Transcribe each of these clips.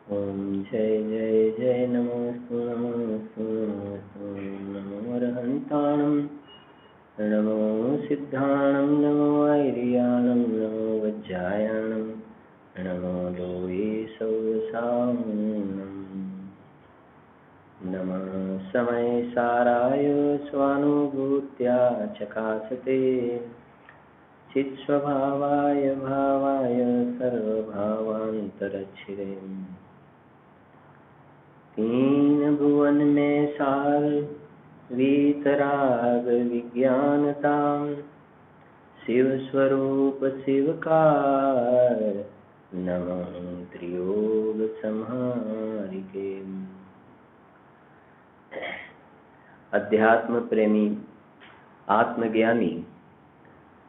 ओम जय जय जय नमोस्तु नमोस्तु नमोस्तु नमो अरहन्ताणं नमो सिद्धाणं नमो ऐर्याणं नमो वज्रायणं नमो लोये सौसानम् नमः समय साराय स्वानुभूत्या चकासते चित्स्वभावाय भावाय सर्वभावान्तरच्छिदे तीन भुवन में सार वीतराग विज्ञानताम शिव स्वरूप शिवकार नमः त्रियोग संहारिके। अध्यात्म प्रेमी आत्मज्ञानी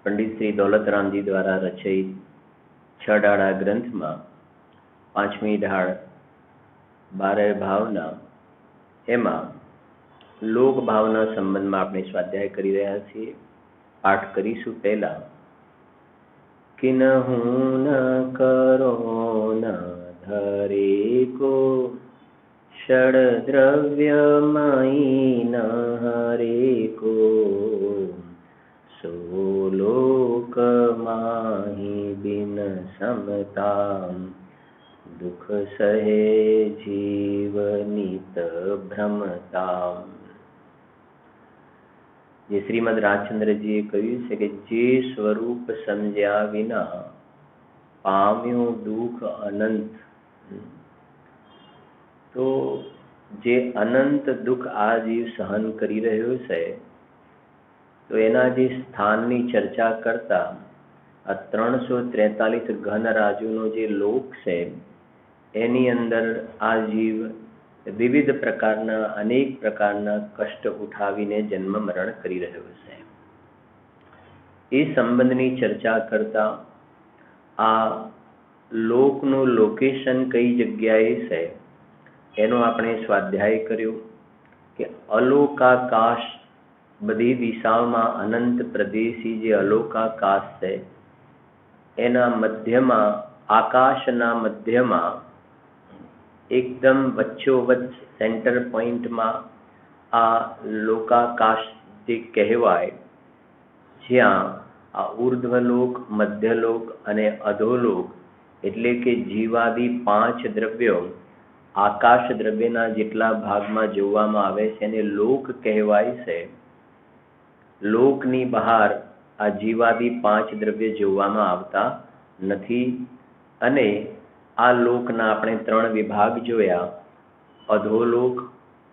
पंडित श्री दौलतराम जी द्वारा रचित 6 ડાળા ગ્રંથમાં 5મી ઢાળ 12 ભાવના એમાં લોક ભાવના સંબંધમાં આપણે સ્વાધ્યાય કરી રહ્યા છીએ. પાઠ કરીશું. પહેલા કિનહુ ન કરો ન ધરે કો ષડ દ્રવ્યમયી ન હરે કો सोलोक माही बिन समता दुख सहे जीवनित भ्रमता. જે શ્રીમદ રાજચંદ્રજીએ કહ્યું છે કે જે સ્વરૂપ સમજ્યા વિના પામ્યો દુઃખ અનંત, તો જે અનંત દુઃખ આ જીવ સહન કરી રહ્યો છે તો એના જે સ્થાનની ચર્ચા કરતા આ 343 ઘન રાજુનો જે લોક છે એની અંદર આ જીવ વિવિધ પ્રકારના અનેક પ્રકારના કષ્ટ ઉઠાવીને જન્મ મરણ કરી રહ્યો છે. એ સંબંધની ચર્ચા કરતા આ લોકનું લોકેશન કઈ જગ્યાએ છે એનો આપણે સ્વાધ્યાય કર્યો કે અલોકાકાશ, બધી દિશાઓમાં અનંત પ્રદેશી જે અલોકાકાશ છે એના મધ્યમાં, આકાશના મધ્યમાં એકદમ વચ્ચોવચ્ચ સેન્ટર પોઈન્ટમાં આ લોકાકાશ જે કહેવાય, જ્યાં આ ઉર્ધ્વલોક, મધ્યલોક અને અધોલોક એટલે કે જીવાદી 5 દ્રવ્યો આકાશ દ્રવ્યના જેટલા ભાગમાં જોવામાં આવે છે એને લોક કહેવાય છે. લોકની બહાર આ જીવાદી 5 દ્રવ્ય જોવામાં આવતા નથી. અને આ લોકના આપણે 3 વિભાગ જોયા, અધોલોક,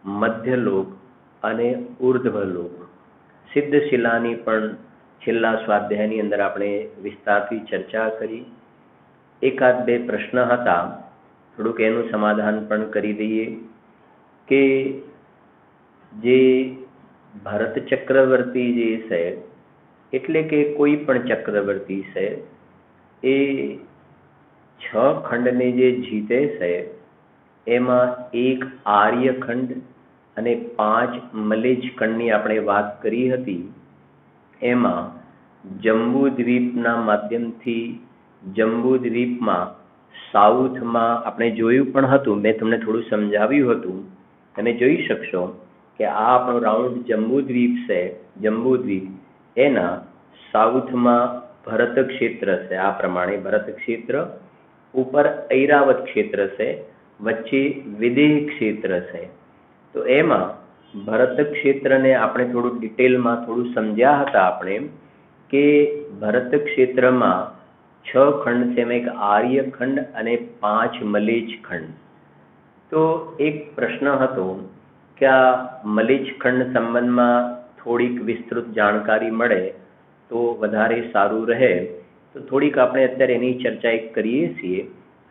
મધ્યલોક અને ઉર્ધ્વલોક. સિદ્ધશિલાની પણ છેલ્લા સ્વાધ્યાયની અંદર આપણે વિસ્તારથી ચર્ચા કરી. એકાદ બે પ્રશ્ન હતા, થોડુંક એનું સમાધાન પણ કરી દઈએ કે જે ભરત ચક્રવર્તી જે છે એટલે કે કોઈ પણ ચક્રવર્તી છે એ 6 ખંડને જે જીતે છે એમાં એક આર્યખંડ અને 5 મલેજ ખંડની આપણે વાત કરી હતી. એમાં જંબુદ્વીપના માધ્યમથી જંબુદ્વીપમાં સાઉથમાં આપણે જોયું પણ હતું, મેં તમને થોડું સમજાવ્યું હતું, તમે જોઈ શકશો કે આ આપણો રાઉન્ડ જંબુદ્વીપ છે. જંબુદ્વીપ એના સાઉથમાં ભરત ક્ષેત્ર છે. આ પ્રમાણે ભરત ક્ષેત્ર, ઉપર ઐરાવત ક્ષેત્ર છે, વચ્ચે વિદેહ ક્ષેત્ર છે. તો એમાં ભરત ક્ષેત્રને આપણે થોડું ડિટેલમાં થોડું સમજ્યા હતા આપણે કે ભરત ક્ષેત્રમાં 6 ખંડ છે, એમાં એક આર્યખંડ અને 5 મલેજ ખંડ. તો એક પ્રશ્ન હતો કે આ મલેજ ખંડ સંબંધમાં થોડીક વિસ્તૃત જાણકારી મળે તો વધારે સારું રહે. તો થોડીક આપણે અત્યારે એની ચર્ચા એક કરીએ છીએ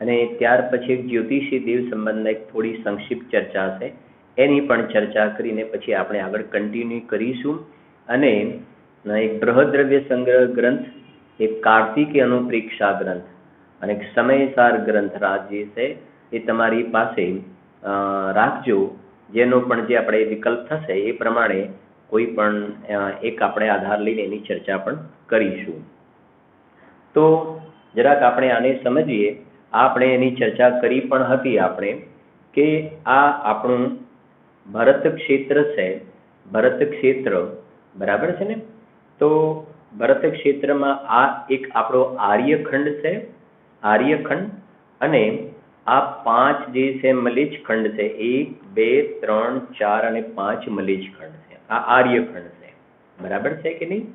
અને ત્યાર પછી એક જ્યોતિષી દેવ સંબંધના એક થોડી સંક્ષિપ્ત ચર્ચા છે, એની પણ ચર્ચા કરીને પછી આપણે આગળ કન્ટિન્યુ કરીશું. અને એક બૃહદ્રવ્ય સંગ્રહ ગ્રંથ, એક કાર્તિકી અનુપ્રેક્ષા ગ્રંથ અને એક સમયસાર ગ્રંથ રાજ જે છે એ તમારી પાસે રાખજો. જેનો પણ જે આપણે વિકલ્પ થશે એ પ્રમાણે કોઈ પણ એક આપણે આધાર લઈને એની ચર્ચા પણ કરીશું. તો જરાક આપણે આને સમજીએ. આપણે એની ચર્ચા કરી પણ હતી આપણે કે આ આપણું ભરત ક્ષેત્ર છે, ભરત ક્ષેત્ર બરાબર છે ને, તો ભરત ક્ષેત્રમાં આ એક આપણો આર્યખંડ છે, આર્યખંડ, અને આ 5 જે છે મલેચ્છ ખંડ છે, 1 2 3 4 અને 5 મલેચ્છ ખંડ છે, આ આર્યખંડ છે, બરાબર છે કે નહીં?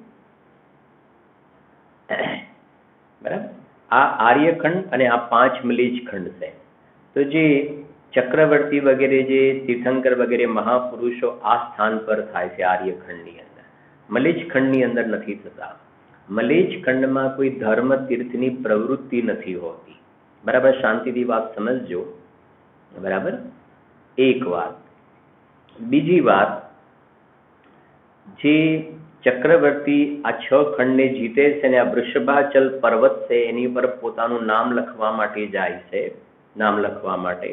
બરાબર, આ આર્યખંડ અને આ 5 મલેચ્છ ખંડ છે. તો જે ચક્રવર્તી વગેરે જે તીર્થંકર વગેરે મહાપુરુષો આ સ્થાન પર થાય છે આર્યખંડની અંદર, મલેચ્છ ખંડની અંદર નથી થતા. મલેચ્છ ખંડમાં કોઈ ધર્મ તીર્થની પ્રવૃત્તિ નથી હોતી. બરાબર, શાંતિથી વાત સમજજો. બરાબર, એક વાત. બીજી વાત, જે ચક્રવર્તી આ 6 ખંડને જીતે છે અને આ વૃષભાચલ પર્વત છે એની પર પોતાનું નામ લખવા માટે જાય છે, નામ લખવા માટે,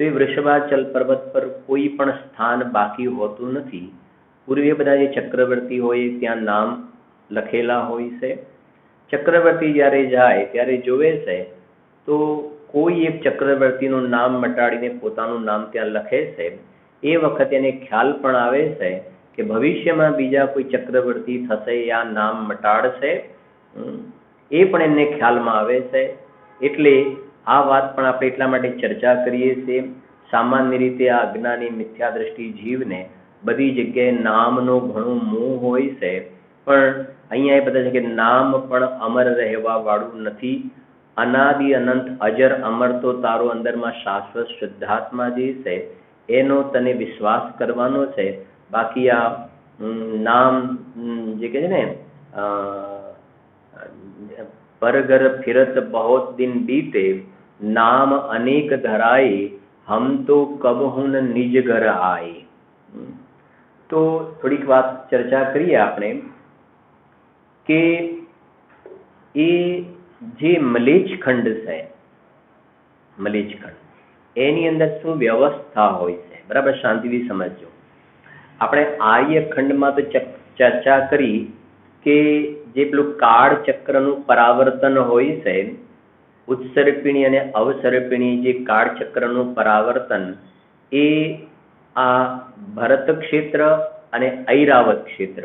તો એ વૃષભાચલ પર્વત પર કોઈ પણ સ્થાન બાકી હોતું નથી. પૂર્વે બધા જે ચક્રવર્તી હોય ત્યાં નામ લખેલા હોય છે. ચક્રવર્તી જ્યારે જાય ત્યારે જોવે છે તો કોઈ એક ચક્રવર્તીનું નામ મટાડીને પોતાનું નામ ત્યાં લખે છે. એ વખતે એને ખ્યાલ પણ આવે છે કે ભવિષ્યમાં બીજા કોઈ ચક્રવર્તી થશે, આ નામ મટાડશે, એ પણ એમને ખ્યાલમાં આવે છે. એટલે આ વાત પણ આપણે એટલા માટે ચર્ચા કરીએ છીએ. સામાન્ય રીતે આ અજ્ઞાની મિથ્યા દ્રષ્ટિ જીવને બધી જગ્યાએ નામનો ઘણો મોહ હોય છે, પણ અહીંયા એ બધા છે કે નામ પણ અમર રહેવા વાળું નથી. અનાદિ અનંત અજર અમર તો તારો અંદરમાં શાશ્વત શુદ્ધાત્મા જે છે એનો તને વિશ્વાસ કરવાનો છે. બાકી આ નામ જે કહે છે ને, પરઘર ફિરત બહોત દિન બીતે, નામ અનેક ધરાએ, હમ તો કબહુ ન નિજ ઘર આએ. તો થોડીક વાત ચર્ચા કરીએ આપણે કે એ જે મલેચ્છ ખંડ છે, મલેચ્છ ખંડ એની અંદર શું વ્યવસ્થા હોય છે. બરાબર, શાંતિથી સમજજો. આપણે આર્યખંડમાં તો ચર્ચા કરી કે જે પેલું કાળ ચક્રનું પરાવર્તન હોય છે, ઉત્સર્પિણી અને અવસર્પિણી જે કાળ ચક્રનું પરાવર્તન, એ આ ભરત ક્ષેત્ર અને ઐરાવત ક્ષેત્ર,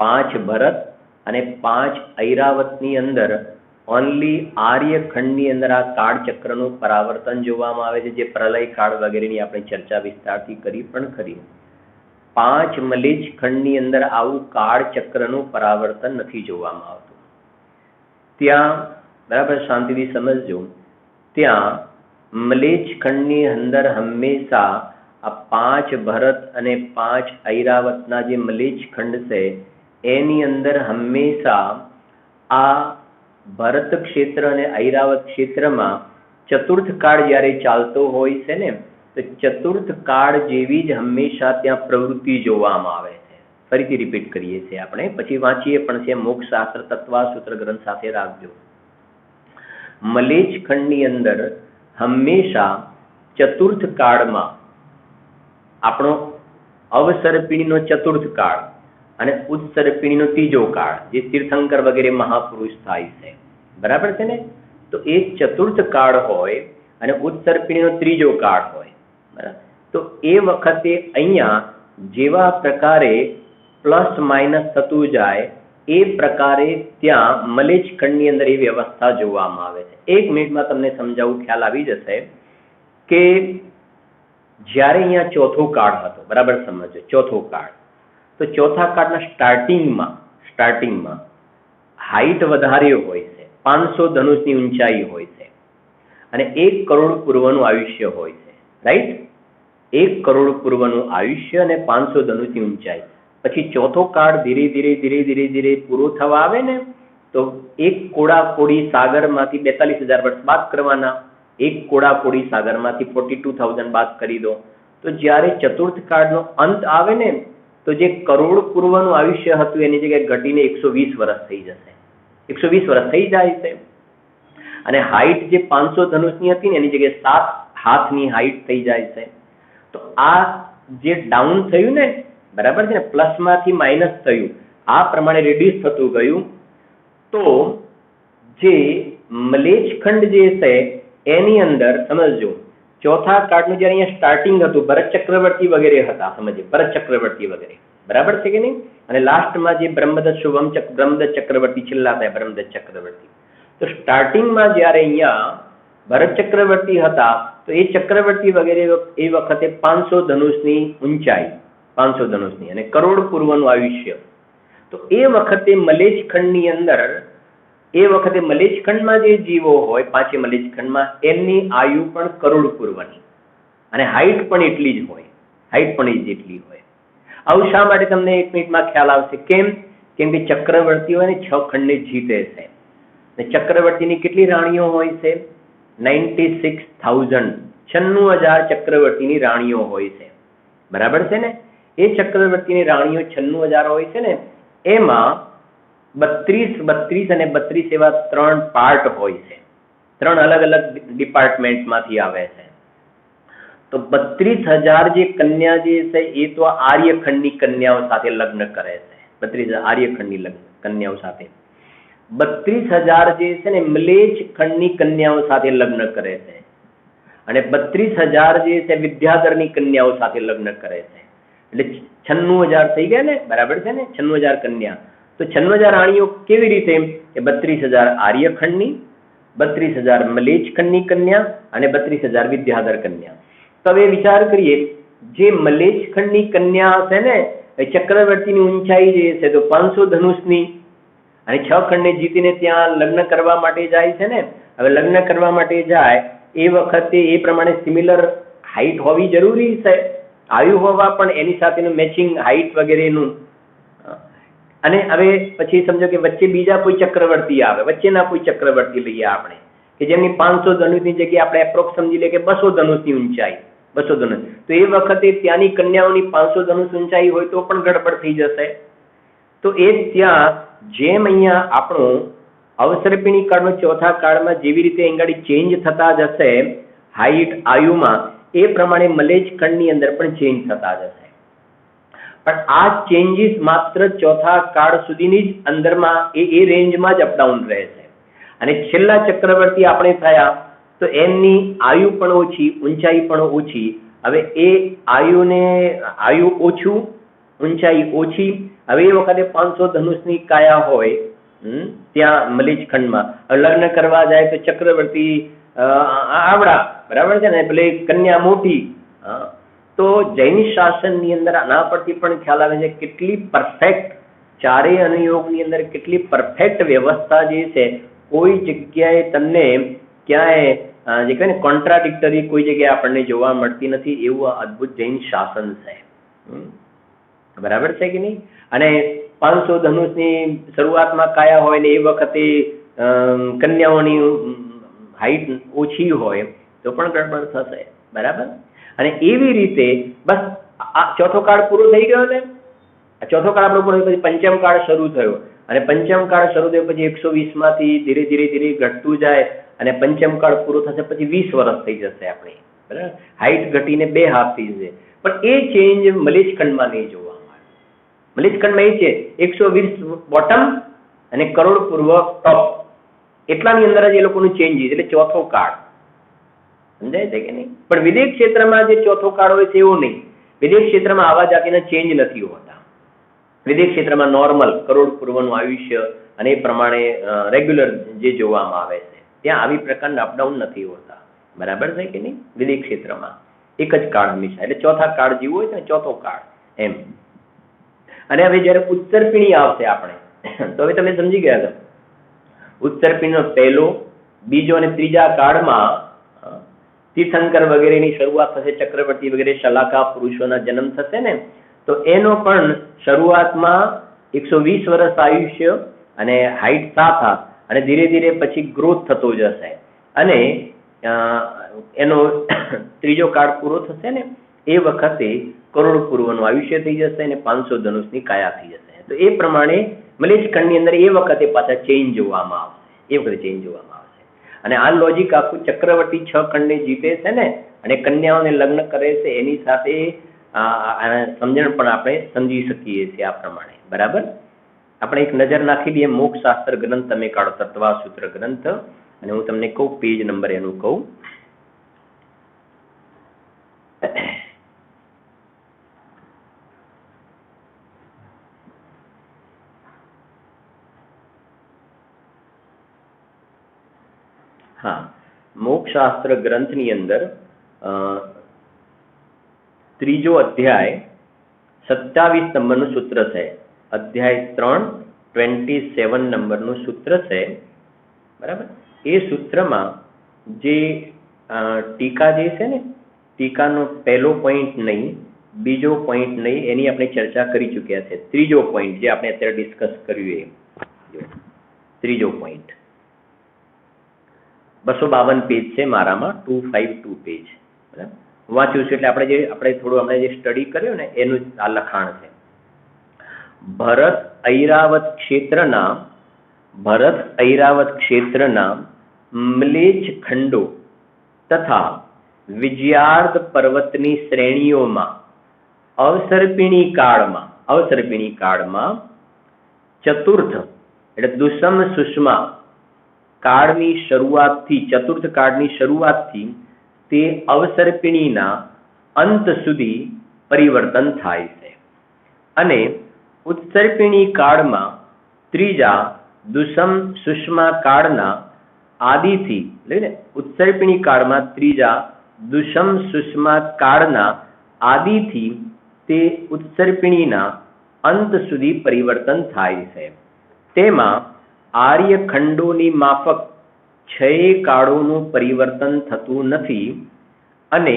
5 ભરત અને 5 ઐરાવતની અંદર ઓનલી આર્યખંડની અંદર આ કાળ ચક્રનું પરાવર્તન જોવામાં આવે છે, જે પ્રલય કાળ વગેરેની આપણે ચર્ચા વિસ્તારથી કરી પણ ખરી. 5 મલેચ્છ ખંડની અંદર આવું કાળ ચક્રનું પરાવર્તન નથી જોવામાં આવતું. ત્યાં બરાબર શાંતિથી સમજજો, ત્યાં મલેચ્છ ખંડની અંદર હંમેશા આ 5 ભરત અને 5 ઐરાવતના જે મલેચ્છ ખંડ છે એની અંદર હંમેશા આ ભરત ક્ષેત્ર અને ઐરાવત ક્ષેત્રમાં ચતુર્થ કાળ જ્યારે ચાલતો હોય છે ને, તો ચતુર્થ કાળ જેવી જ હંમેશા ત્યાં પ્રવૃત્તિ જોવામાં આવે છે. ફરીથી રિપીટ કરીએ છીએ આપણે, પછી વાંચીએ પણ છે. મોક્ષશાસ્ત્ર તત્વાસૂત્ર ગ્રંથ સાથે રાખજો. મલેચ્છ ખંડની અંદર હંમેશા ચતુર્થ કાળમાં આપણો અવસર્પિણીનો ચતુર્થ કાળ અને ઉત્સર્પિણીનો ત્રીજો કાળ, જે તીર્થંકર વગેરે મહાપુરુષ થાય છે, બરાબર છે ને, તો એ ચતુર્થ કાળ હોય અને ઉત્સર્પિણીનો ત્રીજો કાળ હોય. બરાબર, તો એ વખતે અહીંયા જેવા પ્રકારે પ્લસ માઇનસ થતું જાય એ પ્રકારે ત્યાં મલેચ્છ ખંડની અંદર એ વ્યવસ્થા જોવામાં આવે છે. 1 મિનિટમાં તમને સમજાવું, ખ્યાલ આવી જશે કે જ્યારે અહીંયા ચોથો કાળ હતો, બરાબર સમજો, ચોથો કાળ, તો ચોથા કાળના સ્ટાર્ટિંગમાં હાઈટ વધારે હોય છે, 500 ધનુષની ઊંચાઈ હોય છે અને 1 કરોડ પૂર્વનું આયુષ્ય હોય છે. રાઈટ, 1 કરોડ પૂર્વનું આયુષ્ય અને 500 ધનુષની ઊંચાઈ. પછી ચોથો કાળ ધીરે ધીરે પૂરો થવા આવે ને, તો 1 કોડાકોડી સાગરમાંથી 42,000 વર્ષ બાદ કરવાના. 1 કોડાકોડી સાગરમાંથી 42,000 બાદ કરી દો. તો જ્યારે ચતુર્થ કાળનો અંત આવે ને, તો જે કરોડ પૂર્વનું આયુષ્ય હતું એની જગ્યાએ ઘટીને 120 વર્ષ થઈ જશે. 120 વર્ષ થઈ જાય છે. અને હાઈટ જે 500 ધનુષની હતી ને એની જગ્યાએ 7 હાથની હાઈટ થઈ જાય છે. તો આ જે ડાઉન થયું ને, બરાબર છે ને, પ્લસમાંથી માઇનસ થયું, આ પ્રમાણે રિડ્યુસ થતું ગયું. તો જે મલેચ્છ ખંડ જે છે એની અંદર સમજજો ચોથા કાળનું જયારે અહીંયા સ્ટાર્ટિંગ હતું ભરત ચક્રવર્તી વગેરે હતા, સમજે ભરત ચક્રવર્તી વગેરે, બરાબર છે કે નહીં? અને લાસ્ટમાં જે બ્રહ્મદત્ત શુભમ બ્રહ્મદત્ત ચક્રવર્તી છેલ્લા હતા, બ્રહ્મદત્ત ચક્રવર્તી. તો સ્ટાર્ટિંગમાં જયારે અહીંયા ભરત ચક્રવર્તી હતા તો એ ચક્રવર્તી વગેરે એ વખતે 500 ધનુષની ઊંચાઈ, 500 ધનુષની અને કરોડ પૂર્વનું આયુષ્ય. તો એ વખતે મલેચ ખંડની અંદર, એ વખતે મલેચ ખંડમાં જે જીવો હોય, પાંચે મલેચ ખંડમાં, એમની આયુ પણ કરોડ પૂર્વની અને હાઈટ પણ એટલી જ હોય, હાઈટ પણ એટલી હોય. આવું શા માટે તમને 1 મિનિટમાં ખ્યાલ આવશે. કેમ? કેમ કે ચક્રવર્તી હોય ને 6 ખંડને જીતે છે. અને ચક્રવર્તીની કેટલી રાણીઓ હોય છે? 96,000, 96,000 ચક્રવર્તીની રાણીઓ હોય છે, બરાબર છે ને? એ ચક્રવર્તીની રાણીઓ 96,000 હોય છે ને, એમાં 32 અને 32 એવા 3 પાર્ટ હોય છે, 3 અલગ અલગ ડિપાર્ટમેન્ટમાંથી આવે છે. તો 32,000 જે કન્યા જે છે એ તો આર્યખંડની કન્યાઓ સાથે લગ્ન કરે છે, 32,000 આર્યખંડની કન્યાઓ સાથે. 32,000 જે છે ને મલેચ ખંડની કન્યાઓ સાથે લગ્ન કરે છે અને 32,000 જે છે વિદ્યાધરની કન્યાઓ સાથે લગ્ન કરે છે. એટલે 96,000 થઈ ગયા ને, બરાબર છે ને? 96,000 કન્યા. તો 96,000 રાણીઓ કેવી રીતે? કે 32,000 આર્યખંડની, 32,000 મલેચ ખંડની કન્યા અને 32,000 વિદ્યાધર કન્યા. તો હવે વિચાર કરીએ, જે મલેચ ખંડની કન્યા હશે ને એ ચક્રવર્તીની ઊંચાઈ જે છે તો 500 ધનુષની અને 6 ખંડને જીતીને ત્યાં લગ્ન કરવા માટે જાય છે ને. હવે લગ્ન કરવા માટે જાય એ વખતે એ પ્રમાણે સિમિલર હાઈટ હોવી જરૂરી છે, આયુ હોવા પણ એની સાથેનું મેચિંગ હાઈટ વગેરેનું. અને હવે પછી સમજો કે વચ્ચે બીજા કોઈ ચક્રવર્તી આવે, વચ્ચેના કોઈ ચક્રવર્તી લઈએ આપણે કે જેમની 500 ધનુષની જગ્યાએ આપણે એપ્રોક્સ સમજી લઈએ કે 200 ધનુષની ઊંચાઈ, 200 ધનુષ. તો એ વખતે ત્યાંની કન્યાઓની 500 ધનુષ ઊંચાઈ હોય તો પણ ગડબડ થઈ જશે. તો એ ત્યાં જેમ અહીંયા આપણો અવસર્પિણી કાળનો ચોથા કાળમાં જેવી રીતે અંગાડી ચેન્જ થતા જશે હાઈટ આયુમાં, એ પ્રમાણે મલેચ ખંડની અંદર પણ ચેન્જ થતા જશે. પણ આ ચેન્જીસ માત્ર ચોથા કાળ સુધીની જ અંદરમાં એ રેન્જમાં જ અપડાઉન રહે છે. અને છેલ્લા ચક્રવર્તી આપણે થયા તો એમની આયુ પણ ઓછી, ઊંચાઈ પણ ઓછી. હવે એ આયુ ઓછું, ઊંચાઈ ઓછી. હવે એ વખતે 500 ધનુષની કાયા હોય ત્યાં મલેચ ખંડમાં. લગ્ન કરવા જાય તો ચક્રવર્તી આવડા, બરાબર છે ને, એટલે કન્યા મોટી. તો જૈન શાસનની અંદર આના પરથી પણ ખ્યાલ આવે છે કેટલી પરફેક્ટ, ચારેય અનુયોગની અંદર કેટલી પરફેક્ટ વ્યવસ્થા જે છે. કોઈ જગ્યાએ તમને ક્યાંય જે કહે ને કોન્ટ્રાડિક્ટરી કોઈ જગ્યાએ આપણને જોવા મળતી નથી. એવું અદ્ભુત જૈન શાસન છે, બરાબર છે કે નહીં? અને 500 ધનુષની શરૂઆતમાં કાયા હોય ને એ વખતે કન્યાઓની હાઈટ ઓછી હોય તો પણ ગડબડ થશે, બરાબર? અને એવી રીતે બસ આ ચોથો કાળ પૂરો થઈ ગયો ને, ચોથો કાળ આપણો પૂરો પછી પંચમ કાળ શરૂ થયો. અને પંચમ કાળ શરૂ થયો પછી 120 માંથી ધીરે ધીરે ઘટતું જાય અને પંચમ કાળ પૂરો થશે પછી 20 વર્ષ થઈ જશે આપણી, બરાબર? હાઈટ ઘટીને 2 હાથ થઈ જશે. પણ એ ચેન્જ મલેચ ખંડમાં નહીં જોવા મળે. મલેચ ખંડમાં એ છે 120 બોટમ અને કરોડ પૂર્વ ટોપ, એટલાની અંદર જ એ લોકોનું ચેન્જીસ, એટલે ચોથો કાળ. સમજાય છે કે નહીં? પણ વિદેશ ક્ષેત્રમાં જે ચોથો કાળ હોય છે એવું નહીં. વિદેશ ક્ષેત્રમાં આવા જાતિના ચેન્જ નથી હોતા. વિદેશ ક્ષેત્રમાં નોર્મલ કરોડ પૂર્વનું આયુષ્ય અને એ પ્રમાણે રેગ્યુલર જે જોવામાં આવે છે, ત્યાં આવી પ્રકારના અપડાઉન નથી હોતા, બરાબર છે કે નહીં? વિદેશ ક્ષેત્રમાં એક જ કાળ હંમેશા, એટલે ચોથા કાળ જેવું હોય છે ને, ચોથો કાળ એમ. અને હવે જયારે ઉત્તરપીણી આવશે આપણે, તો હવે તમે સમજી ગયા છો ઉત્તરપીણીનો પહેલો, બીજો અને ત્રીજા કાળમાં તીર્થંકર વગેરેની શરૂઆત થશે, ચક્રવર્તી વગેરે શલાકા પુરુષોના જન્મ થશે ને, તો એનો પણ શરૂઆતમાં 120 વર્ષ આયુષ્ય અને હાઈટ સાથે અને ધીરે ધીરે પછી ગ્રોથ થતો જશે. અને એનો ત્રીજો કાળ પૂરો થશે ને એ વખતે કરોડ પૂર્વનું આયુષ્ય થઈ જશે અને 500 ધનુષની કાયા થઈ જશે. તો એ પ્રમાણે મલેચ ખંડની અંદર એ વખતે પાછા ચેન્જ જોવામાં આવશે, એ વખતે ચેન્જ જોવામાં આવશે. અને આ લોજિક આખું ચક્રવર્તી 6 ખંડને જીતે છે ને અને કન્યાઓને લગ્ન કરે છે, એની સાથે સમજણ પણ આપણે સમજી શકીએ છીએ આ પ્રમાણે, બરાબર? આપણે એક નજર નાખી દઈએ મોક્ષ શાસ્ત્ર ગ્રંથ તમે કાઢો, તત્વા સૂત્ર ગ્રંથ, અને હું તમને કહું પેજ નંબર એનું કહું. હા, મોક્ષશાસ્ત્ર ગ્રંથની અંદર ત્રીજો અધ્યાય 27 નંબરનું સૂત્ર છે. અધ્યાય 3 27 નંબરનું સૂત્ર છે, બરાબર. એ સૂત્રમાં જે ટીકા જે છે ને, ટીકાનો પહેલો પોઈન્ટ નહીં, બીજો પોઈન્ટ નહીં, એની આપણે ચર્ચા કરી ચૂક્યા છે. ત્રીજો પોઈન્ટ જે આપણે અત્યારે ડિસ્કસ કર્યું એ ત્રીજો પોઈન્ટ 252 પેજ છે મારામાં, 252 પેજ, બરાબર. વાંચ્યું છે એટલે આપણે થોડું હમણાં જે સ્ટડી કર્યું ને એનું આ લખાણ છે. ભરત ઐરાવત ક્ષેત્રના મ્લેચ્છ ખંડો તથા વિજયાર્ધ પર્વતની શ્રેણીઓમાં અવસર્પિણી કાળમાં ચતુર્થ એટલે દુષમ સુષ્મા કાળની શરૂઆતથી, ચતુર્થ કાળની શરૂઆતથી તે અવસર્પિણીના અંત સુધી પરિવર્તન થાય છે, અને ઉત્સર્પિણી કાળમાં ત્રીજા દુષમ સુષ્મા કાળના આદિથી લઈને ઉત્સર્પિણી કાળમાં ત્રીજા દુષમ સુષ્મા કાળના આદિથી તે ઉત્સર્પિણીના અંત સુધી પરિવર્તન થાય છે. તેમાં આર્યખંડોની માફક 6 કાળોનું પરિવર્તન થતું નથી, અને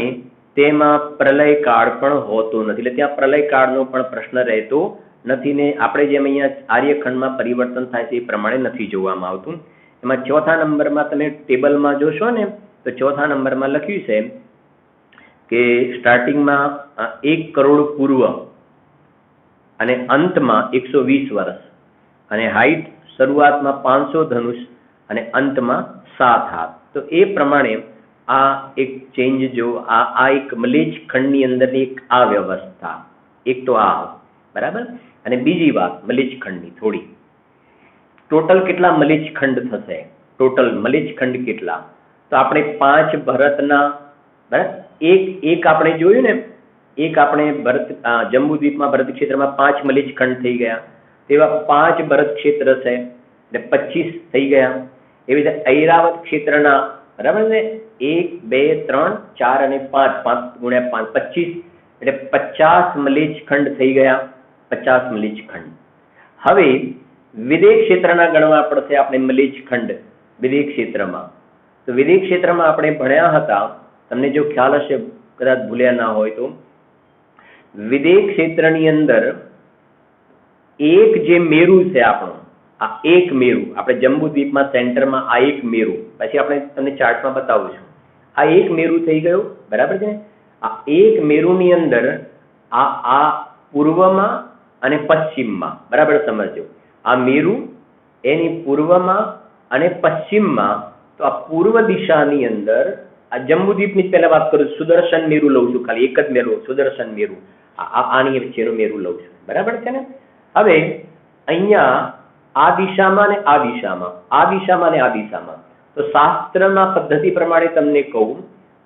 તેમાં પ્રલયકાળ પણ હોતો નથી. એટલે ત્યાં પ્રલયકાળનો પણ પ્રશ્ન રહેતો નથી ને આપણે જેમ અહીંયા આર્યખંડમાં પરિવર્તન થાય છે એ પ્રમાણે નથી જોવામાં આવતું. એમાં ચોથા નંબરમાં તમે ટેબલમાં જોશો ને તો ચોથા નંબરમાં લખ્યું છે કે સ્ટાર્ટિંગમાં 1 કરોડ પૂર્વ અને અંતમાં 120 વર્ષ, અને હાઈટ શરૂઆતમાં 500 ધનુષ અને અંતમાં 7 હાથ. તો એ પ્રમાણે આ એક ચેન્જ જો આ એક મલેચ્છ ખંડની અંદરની એક આ વ્યવસ્થા, એક તો આ, બરાબર. અને બીજી વાત મલેચ્છ ખંડની થોડી, ટોટલ કેટલા મલેચ્છ ખંડ થશે, ટોટલ મલેચ્છ ખંડ કેટલા? તો આપણે 5 ભરતના, બરાબર, એક આપણે જોયું ને, એક આપણે જંબુદ્વીપમાં ભરત ક્ષેત્રમાં 5 મલેચ્છ ખંડ થઈ ગયા, તેવા 5 ભરત ક્ષેત્ર છે એટલે 25 થઈ ગયા. એવી રીતે ઐરાવત ક્ષેત્રના, બરાબર ને, 1 2 3 4 અને 5, 5 ગુણ્યા 5 25, એટલે 50 મલેચ્છ ખંડ થઈ ગયા, 50 મલેચ્છ ખંડ. હવે વિદેહ ક્ષેત્રના ગણવા પડશે આપણે મલેચ્છ ખંડ વિદેહ ક્ષેત્રમાં. તો વિદેહ ક્ષેત્રમાં આપણે ભણ્યા હતા, તમને જો ખ્યાલ હશે, કદાચ ભૂલ્યા ના હોય તો, વિદેહ ક્ષેત્રની અંદર એક જે મેરુ છે આપણો, આ એક મેરુ, આપણે જંબુદ્વીપમાં સેન્ટરમાં આ એક મેરુ, પછી આપણે તમને ચાર્ટમાં બતાવું છું, આ એક મેરુ થઈ ગયો, બરાબર છે. આ એક મેરુની અંદર આ પૂર્વમાં અને પશ્ચિમમાં, બરાબર સમજજો, આ મેરુ એની પૂર્વમાં અને પશ્ચિમમાં, તો આ પૂર્વ દિશાની અંદર આ જંબુદ્વીપની પહેલા વાત કરું, સુદર્શન મેરુ લઉં છું, ખાલી એક જ મેરુ સુદર્શન મેરુ, આની વચ્ચેનું મેરુ લઉં છું, બરાબર છે ને. હવે અહીંયા આ દિશામાં ને આ દિશામાં, આ દિશામાં ને આ દિશામાં, તો શાસ્ત્રમાં પદ્ધતિ પ્રમાણે તમને કહું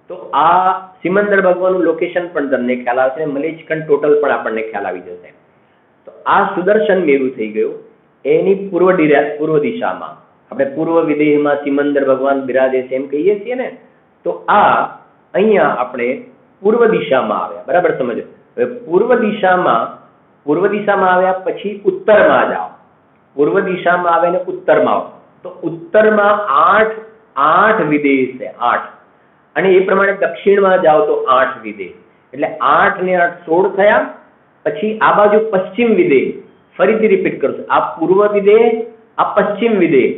તો આ સિમંદર ભગવાનનું લોકેશન પણ તમને ખ્યાલ આવશે, મલેચ્છ ખંડ ટોટલ પણ આપણને ખ્યાલ આવી જશે. તો આ સુદર્શન મેરુ થઈ ગયું, એની પૂર્વ દિશામાં, આપણે પૂર્વ વિદેહમાં સિમંદર ભગવાન બિરાજે છે એમ કહીએ છીએ ને, તો આ અહીંયા આપણે પૂર્વ દિશામાં આવ્યા, બરાબર સમજો. હવે પૂર્વ દિશામાં આવ્યા પછી ઉત્તરમાં જાઓ, પૂર્વ દિશામાં આવે ને ઉત્તરમાં આવો, તો ઉત્તરમાં 8 વિદેહ છે, 8, અને એ પ્રમાણે દક્ષિણમાં જાઓ તો 8 વિદેહ, એટલે 8 ને 8 16 થયા. પછી આ બાજુ પશ્ચિમ વિદેહ, ફરીથી રિપીટ કરશો, આ પૂર્વ વિદેહ, આ પશ્ચિમ વિદેહ,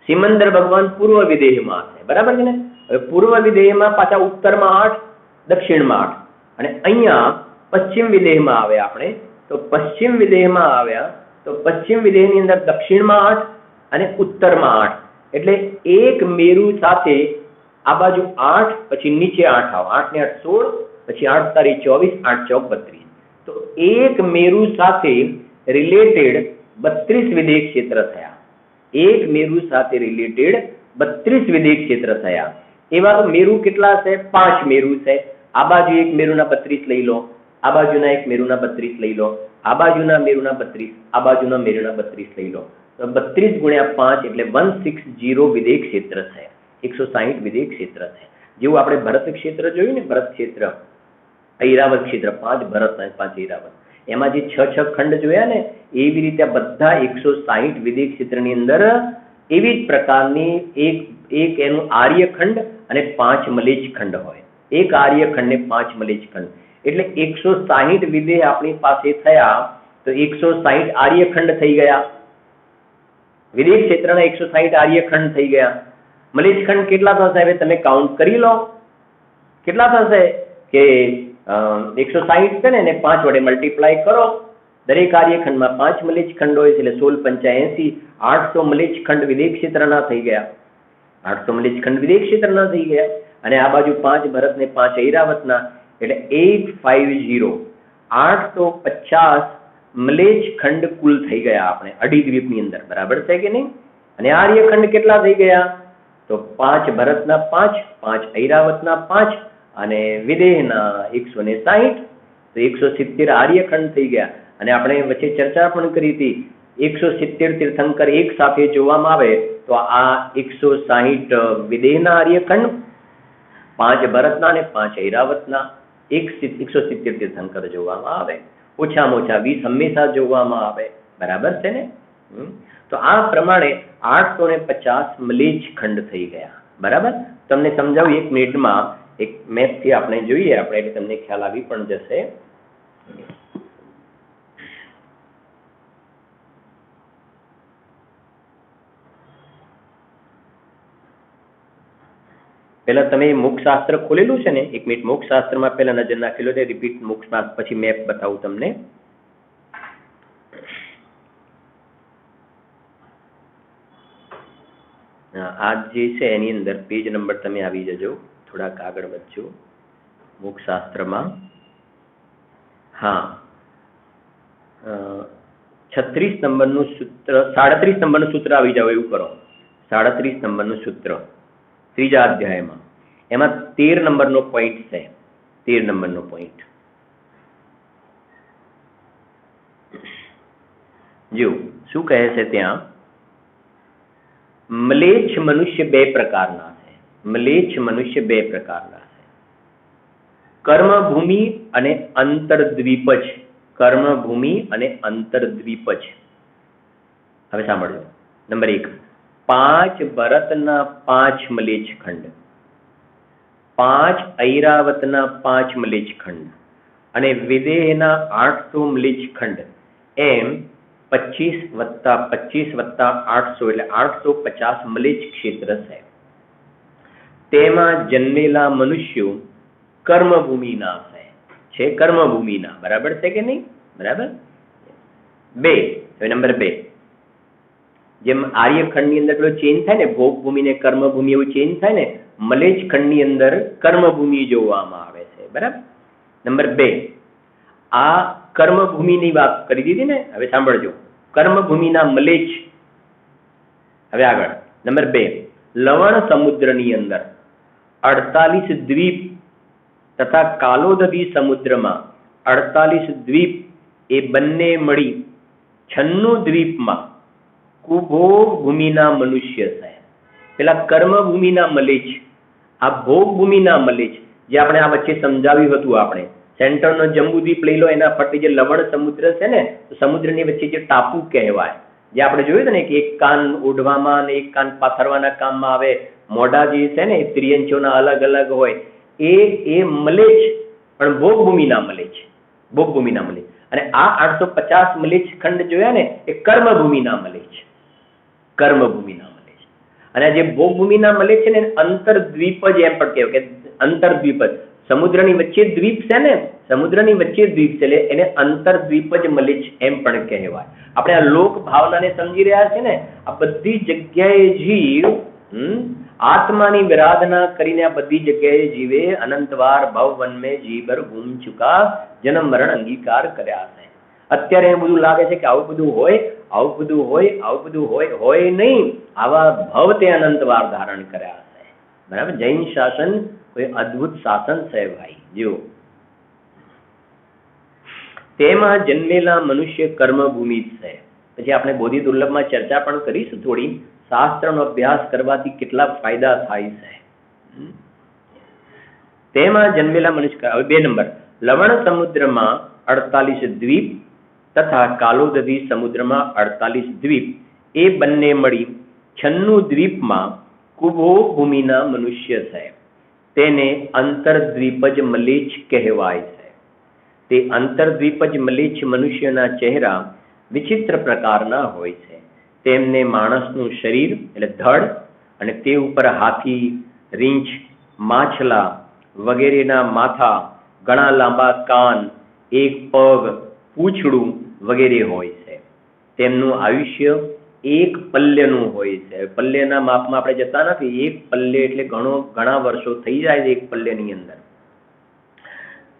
સિમંદર ભગવાન પૂર્વ વિદેહમાં છે, બરાબર છે ને. હવે પૂર્વ વિદેહમાં પાછા ઉત્તરમાં 8, દક્ષિણમાં 8, અને અહીંયા પશ્ચિમ વિદેહમાં આવ્યા આપણે, તો પશ્ચિમ વિદેહમાં આવ્યા તો પશ્ચિમ વિદેહની અંદર દક્ષિણમાં 8 અને ઉત્તરમાં 8, એટલે એક મેરુ સાથે આ બાજુ 8, પછી નીચે 8 આવો, 8 ને 8 16, પછી 8 તારી 24, 8 ચોક 32, તો એક મેરુ સાથે રિલેટેડ 32 વિદેહ ક્ષેત્ર થયા. એક મેરુ સાથે રિલેટેડ 32 વિદેહ ક્ષેત્ર થયા. એવા તો મેરુ કેટલા છે? 5 મેરુ છે. આ બાજુ એક મેરુના 32 લઈ લો, આ બાજુના એક મેરુના 32 લઈ લો, આ બાજુના મેરુના 32, આ બાજુના મેરુના 32 લઈ લો. તો 32 ગુણ્યા 5 એટલે 160 વિદેહ ક્ષેત્ર છે. 160 વિદેહ ક્ષેત્ર છે. જેવું આપણે ભરત ક્ષેત્ર જોયું ને, ભરત ક્ષેત્ર, ઐરાવત ક્ષેત્ર, 5 ભરત અને 5 ઐરાવત, એમાં જે 6 ખંડ જોયા ને, એવી રીતે બધા 160 વિદેહ ક્ષેત્રની અંદર એવી જ પ્રકારની એક એનું આર્યખંડ અને 5 મલેચ્છ ખંડ હોય. એક આર્યખંડ ને 5 મલેચ્છ ખંડ, એટલે 160 વિદેહ આપણી પાસે થયા. તો 160 આર્યખંડ થઈ ગયા, વિદેહ ક્ષેત્રના 160 આર્યખંડ થઈ ગયા. મલેચ્છ ખંડ કેટલા થશે? હવે તમે કાઉન્ટ કરી લો કેટલા થશે કે 160 છે ને, એને 5 વડે મલ્ટીપ્લાય કરો. દરેક આર્યખંડમાં 5 મલેચ્છ ખંડ હોય છે, એટલે 16 × 85 800 મલેચ્છ ખંડ વિદેહ ક્ષેત્રના થઈ ગયા. 800 મલેચ્છ ખંડ વિદેહ ક્ષેત્રના થઈ ગયા. અને આ બાજુ 5 ભરત ને 5 ઐરાવતના, એટલે 850 850 મલેચ્છ ખંડ કુલ થઈ ગયા આપણે અઢી દ્વીપની અંદર. બરાબર છે કે નહીં? અને આર્યખંડ કેટલા થઈ ગયા? તો 5 ભરતના 5, 5 ઐરાવતના 5 અને વિદેહના 160, તો 170 આર્યખંડ થઈ ગયા. અને આપણે વચ્ચે ચર્ચા પણ કરી હતી, 170 તીર્થંકર એક સાથે જોવામાં આવે તો આ 160 વિદેહના આર્યખંડ, 5 ભરતના અને 5 ઐરાવતના 170 તીર્થંકર જોવામાં આવે. ઓછામાં ઓછા 20 હંમેશા જોવામાં આવે. બરાબર છે ને? તો આ પ્રમાણે 850 મલેચ્છ ખંડ થઈ ગયા. બરાબર? તમને સમજાવું 1 મિનિટમાં. એક મેથથી આપણે જોઈએ આપણે, એટલે તમને ખ્યાલ આવી પણ જશે. પહેલા તમે મોક્ષશાસ્ત્ર ખોલેલું છે ને? 1 મિનિટ, મોક્ષશાસ્ત્રમાં પહેલા નજર નાખેલો છે. રિપીટ મોક્ષમાં પછી મેપ બતાવું તમને. આ જે છે એની અંદર પેજ નંબર તમે આવી જજો, થોડાક આગળ વધજો મોક્ષશાસ્ત્રમાં. હા, 36 નંબરનું સૂત્ર, 37 નંબરનું સૂત્ર આવી જાવ એવું કરો. 37 નંબરનું સૂત્ર ત્રીજા અધ્યાયમાં, એમાં 13 નંબરનો પોઈન્ટ છે. 13 નંબરનો પોઈન્ટ જો શું કહે છે ત્યાં? મલેચ્છ મનુષ્ય 2 પ્રકારના છે. મલેચ્છ મનુષ્ય 2 પ્રકારના છે. કર્મભૂમિ અને અંતરદ્વીપજ. કર્મભૂમિ અને અંતરદ્વીપજ. હવે સાંભળજો. નંબર 1, 5 ભરતના 5 મલેચ્છ ખંડ, 5 ઐરાવતના 5 મલેચ્છ ખંડ અને વિદેહના 800 મલેચ્છ ખંડ, એમ 25 + 25 + 800 એટલે 850 મલેચ્છ ક્ષેત્ર છે. તેમાં જન્મેલા મનુષ્યો કર્મભૂમિના છે. કર્મભૂમિના. બરાબર છે કે નહીં? બરાબર. 2, હવે નંબર 2, જેમ આર્યખંડની અંદર પેલો ચેન્જ થાય ને, ભોગભૂમિ ને કર્મભૂમિ એવું ચેન્જ થાય ને, મલેચ્છ ખંડની અંદર કર્મભૂમિ જોવામાં આવે છે. બરાબર. નંબર 2, આ કર્મભૂમિની વાત કરી દીધી ને, હવે સાંભળજો. કર્મભૂમિના મલેચ્છ. હવે આગળ નંબર 2, લવણ સમુદ્રની અંદર 48 દ્વીપ તથા કાલોદરી સમુદ્રમાં 48 દ્વીપ, એ બંને મળી 96 દ્વીપમાં કુભોગ ભૂમિના મનુષ્ય છે. પેલા કર્મભૂમિના મલેચ્છ, આ ભોગભૂમિના મલેચ્છ, જે આપણે આ વચ્ચે સમજાવ્યું હતું. આપણે સેન્ટરનો જંબુદ્વીપ લઈ લો, એના ફરતે જે લવણ સમુદ્ર છે ને, તો સમુદ્રની વચ્ચે જે ટાપુ કહેવાય, જે આપણે જોયું હતું ને કે એક કાન ઓઢવામાં અને એક કાન પાથરવાના કામમાં આવે, મોઢા જે છે ને એ ત્રિયંચોના અલગ અલગ હોય, એ મલેચ્છ, પણ ભોગભૂમિના મલેચ્છ. ભોગભૂમિના મલેચ્છ. અને આ 850 મલેચ્છ ખંડ જોયા ને, એ કર્મભૂમિના મલેચ્છ. કર્મભૂમિના મલેચ્છ. અને જે ભોગભૂમિના મલેચ્છ છે ને, અંતરદ્વીપજ એમ પણ કહેવાય કે અંતરદ્વીપજ. સમુદ્રની વચ્ચે દ્વીપ છે ને, સમુદ્રની વચ્ચે દ્વીપ છે, એટલે એને અંતરદ્વીપજ મલેચ્છ એમ પણ કહેવાય. આપણે આ લોક ભાવનાને સમજી રહ્યા છે ને, આ બધી જગ્યાએ જીવ આત્માની વિરાધના કરીને આ બધી જગ્યાએ જીવે અનંતવાર ભવ વન મેં જીવર ઘૂમ ચુકા, જન્મ મરણ અંગીકાર કર્યા છે. અત્યારે એ બધું લાગે છે કે આવું બધું હોય, આવું બધું હોય, આવું બધું હોય, હોય નહીં. આવા ભવ તે અનંત વાર ધારણ કર્યા છે. બરાબર. જૈન શાસન કોઈ અદ્ભુત શાસન છે ભાઈ. જો તેમાં જન્મેલા મનુષ્ય કર્મભૂમિ છે. પછી આપણે બોધિ દુર્લભમાં ચર્ચા પણ કરીશું થોડી, શાસ્ત્રનો અભ્યાસ કરવાથી કેટલા ફાયદા થાય છે. તેમાં જન્મેલા મનુષ્ય. હવે 2 નંબર, લવણ સમુદ્રમાં 48 દ્વીપ તથા કાલોદધી સમુદ્રમાં 48 દ્વીપ, એ બંને મળી 96 દ્વીપમાં કુબો ભૂમિના મનુષ્ય છે. તેને અંતરદ્વીપ જ મલેચ્છ કહેવાય છે. તે અંતરદ્વીપ જ મલેચ્છ મનુષ્યના ચહેરા વિચિત્ર પ્રકારના હોય છે. તેમને માણસનું શરીર એટલે ધડ અને તે ઉપર હાથી, રીંછ, માછલા વગેરેના માથા, ઘણા લાંબા કાન, એક પગ, પૂંછડું વગેરે હોય છે. તેમનું આયુષ્ય 1 પલ્યનું હોય છે. પલ્યના માપમાં આપણે જતા નથી. 1 પલ્ય એટલે ઘણા વર્ષો થઈ જાય છે 1 પલ્યની અંદર.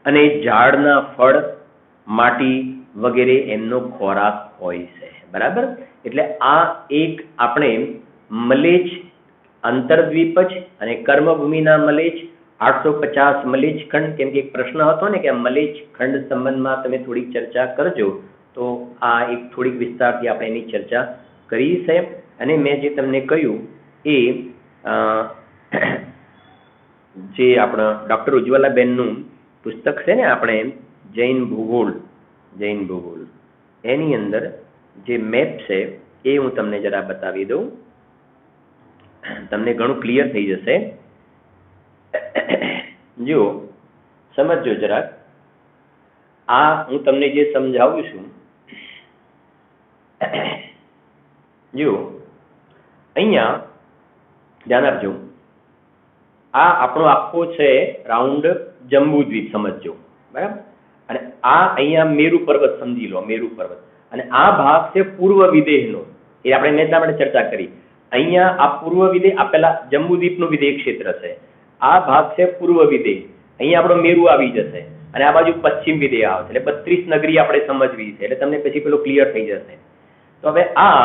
અને ઝાડના ફળ, માટી વગેરે એમનો ખોરાક હોય છે. બરાબર. એટલે આ એક આપણે મલેચ્છ અંતરદ્વીપ જ અને કર્મભૂમિના મલેચ્છ 850 મલેચ્છ ખંડ. કેમ કે એક પ્રશ્ન હતો ને કે મલેચ્છ ખંડ સંબંધમાં તમે થોડીક ચર્ચા કરજો, તો આ એક થોડીક વિસ્તારથી આપણે એની ચર્ચા કરી છે. અને મેં જે તમને કહ્યું એ જે આપણા ડૉક્ટર ઉજ્જવલાબેનનું પુસ્તક છે ને આપણે જૈન ભૂગોળ, એની અંદર જે મેપ છે એ હું તમને જરા બતાવી દઉં, તમને ઘણું ક્લિયર થઈ જશે. જો સમજજો જરાક, આ હું તમને જે સમજાવું છું, જો અહીંયા ધ્યાન આપજો. આ આપણો આખો છે રાઉન્ડ જંબુદ્વીપ, સમજજો. બરાબર. અને આ અહીંયા મેરુ પર્વત સમજી લો, મેરુ પર્વત. અને આ ભાગ છે પૂર્વ વિદેહનો, એ આપણે એટલા માટે ચર્ચા કરી. અહીંયા આ પૂર્વ વિદેહ, આ પેલા જંબુદ્વીપનું વિદેહ ક્ષેત્ર છે. આ ભાગ છે પૂર્વ વિદેહ. અહીંયા આપણો મેરુ આવી જશે અને આ બાજુ પશ્ચિમ વિદેહ આવશે. એટલે 32 નગરી આપણે સમજવી છે. એટલે તમને પછી પેલો ક્લિયર થઈ જશે. તો હવે આ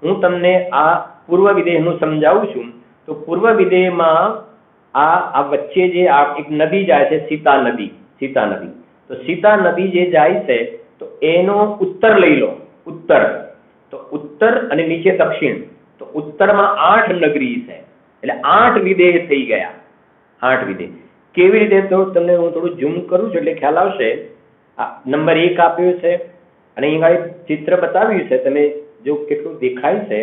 હું તમને આ પૂર્વ વિદેહનું સમજાવું છું. તો પૂર્વ વિદેહમાં આ વચ્ચે જે એક નદી જાય છે, સીતા નદી. તો સીતા નદી જે જાય છે તો એનો ઉત્તર લઈ લો, ઉત્તર. તો ઉત્તર અને નીચે દક્ષિણ. તો ઉત્તરમાં 8 નગરી છે. એટલે 8 વિદેહ થઈ ગયા. 8 વિદેહ કેવી રીતે? તો તમને હું થોડું ઝૂમ કરું છું એટલે ખ્યાલ આવશે. આ નંબર 1 આપ્યો છે અને અહીંયા ચિત્ર બતાવ્યું છે. તમે જો કેટલું દેખાય છે,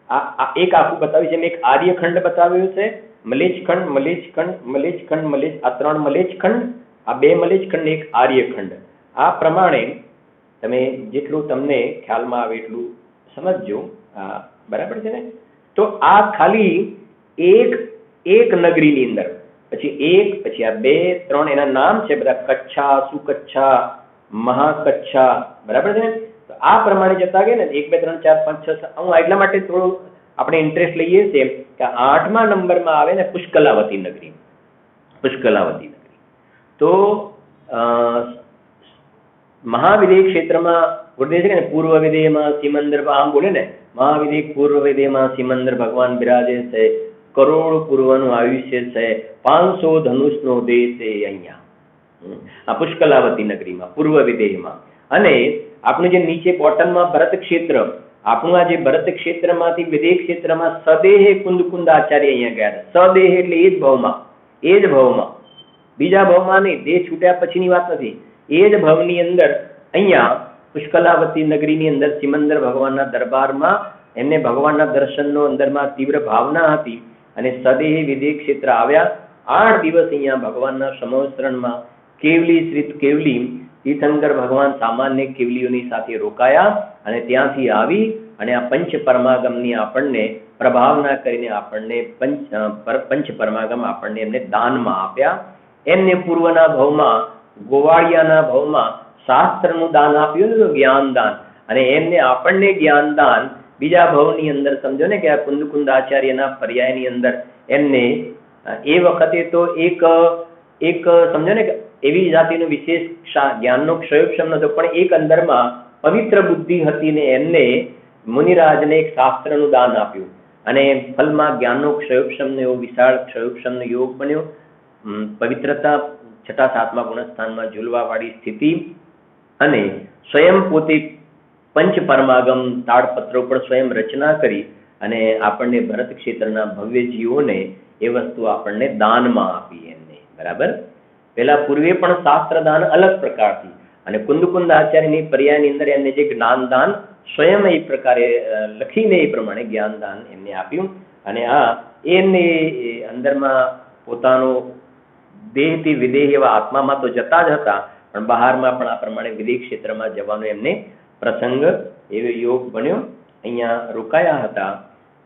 આ એક આખું બતાવ્યું છે. મેં એક આર્યખંડ બતાવ્યો છે, મલેચ્છખંડ, આ 3 મલેચ્છખંડ, આ 2 મલેચ્છખંડ ને એક આર્યખંડ. આ પ્રમાણે તમે જેટલું તમને ખ્યાલમાં આવે એટલું સમજજો. બરાબર છે ને? તો આ ખાલી એક નગરીની અંદર, પછી 1, પછી આ 2, 3 એના નામ છે બધા, કચ્છા, સુકચ્છા, મહાકચ્છા. બરાબર છે ને? તો આ પ્રમાણે જતા ગયા ને 1, 2, 3, 4, 5, 6. હું એટલા માટે થોડું આપણે ઇન્ટરેસ્ટ લઈએ છીએ કે 8મા નંબરમાં આવે ને પુષ્કલાવતી નગરી. તો મહાવિદેહ ક્ષેત્રમાં ગુરુદેવ છે ને, પૂર્વ વિદેહમાં સિમંદર, આમ બોલે ને, મહાવિદેહ પૂર્વ વિદેહમાં સિમંદર ભગવાન બિરાજે છે, કરોડ પૂર્વનું આયુષ્ય છે, 500 ધનુષનો દેહ છે અહીંયા આ પુષ્કલાવતી નગરીમાં, પૂર્વ વિદેહમાં. અને આપણું જે નીચે બોટમમાં ભરત ક્ષેત્ર, આપણું આ જે ભરત ક્ષેત્રમાંથી વિદેહ ક્ષેત્રમાં સદેહે કુંદ આચાર્ય અહીંયા ગયા હતા. સદેહ એટલે એ જ ભવમાં, બીજા ભવમાં નહીં. દેહ છૂટ્યા પછીની વાત નથી. એ જ ભવની અંદર અહીંયા પુષ્કલાવતી નગરીની અંદર સિમંદર ભગવાનના દરબારમાં એમને ભગવાનના દર્શનનો અંદરમાં તીવ્ર ભાવના હતી અને સદેહ વિદેહ ક્ષેત્ર આવ્યા. 8 દિવસ અહીંયા ભગવાનના સમવસ્ત્રણમાં કેવલી તીર્થંકર ભગવાન સામાન્ય કેવલીઓની સાથે રોકાયા અને ત્યાંથી આવી અને આ પંચ પરમાગમની આપણને પ્રભાવના કરીને આપણને પંચ પરમાગમ આપણને એમને દાનમાં આપ્યા. એમને પૂર્વના ભવમાં, ગોવાળિયાના ભવમાં શાસ્ત્રનું દાન આપ્યું ને, જ્ઞાન દાન. અને એમને આપણને જ્ઞાન દાન બીજા ભવની અંદર, સમજો ને કે આ કુંદ આચાર્યના પર્યાયની અંદર એમને એ વખતે તો એક સમજો ને કે એવી જાતિનું વિશેષ જ્ઞાનનો ક્ષયોક્ષમ નતો, પણ એક અંદરમાં પવિત્ર બુદ્ધિ હતી ને એમને મુનિરાજને એક શાસ્ત્રનું દાન આપ્યું અને ફલમાં જ્ઞાનનો ક્ષયોક્ષમનો એવો વિશાળ ક્ષયોક્ષમનો યોગ બન્યો. પવિત્રતા, છઠ્ઠા સાતમા ગુણસ્થાનમાં ઝૂલવાવાળી સ્થિતિ અને સ્વયં પોતે પંચ પરમાગમ તાડપત્રો પર સ્વયં રચના કરી અને આપણને ભરત ક્ષેત્રના ભવ્ય જીવોને એ વસ્તુ આપણને દાનમાં આપી એમને. બરાબર. પેલા પૂર્વે પણ શાસ્ત્ર દાન અલગ પ્રકારથી અને કુંદ આચાર્યની પર્યાયની અંદર એમને જે જ્ઞાન દાન સ્વયં એ પ્રકારે લખીને એ પ્રમાણે જ્ઞાન દાન એમને આપ્યું અને એમને અંદરમાં પોતાનો દેહથી વિદેહ એવા આત્મામાં તો જતા જ હતા પણ બહારમાં પણ આ પ્રમાણે વિદેહ ક્ષેત્રમાં જવાનો એમને પ્રસંગ એવો યોગ બન્યો. અહીંયા રોકાયા હતા.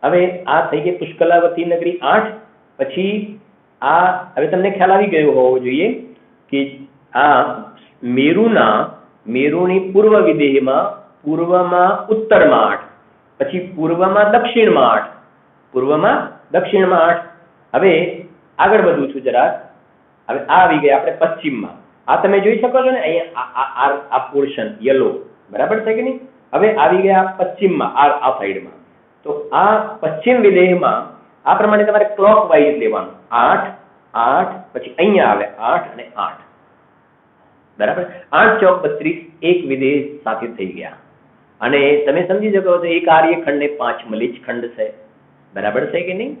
હવે આ થઈ ગઈ પુષ્કલાવતી નગરી 8. પછી હવે તમને ખ્યાલ આવી ગયો હોવો જોઈએ કે આ મેરુની પૂર્વ વિદેહમાં પૂર્વમાં ઉત્તરમાં 8, પછી પૂર્વમાં દક્ષિણમાં 8, પૂર્વમાં દક્ષિણમાં 8. હવે આગળ વધું છું જરાક. હવે આ આવી ગયા આપણે પશ્ચિમમાં. આ તમે જોઈ શકો છો ને અહીંયા આ પોર્શન યલો, બરાબર છે કે નહીં? હવે આવી ગયા પશ્ચિમમાં, આ સાઈડમાં. તો આ પશ્ચિમ વિદેહમાં આ પ્રમાણે તમારે ક્લોક વાઇઝ લેવાનું. 8, 8, પછી અહીંયા આવે 8 અને 8, બરાબર. 8 ચોક 32 એક વિદેહ સાથે થઈ ગયા અને તમે સમજી શકો છો એક આર્યખંડ ને 5 મલિચ ખંડ છે, બરાબર છે કે નહીં?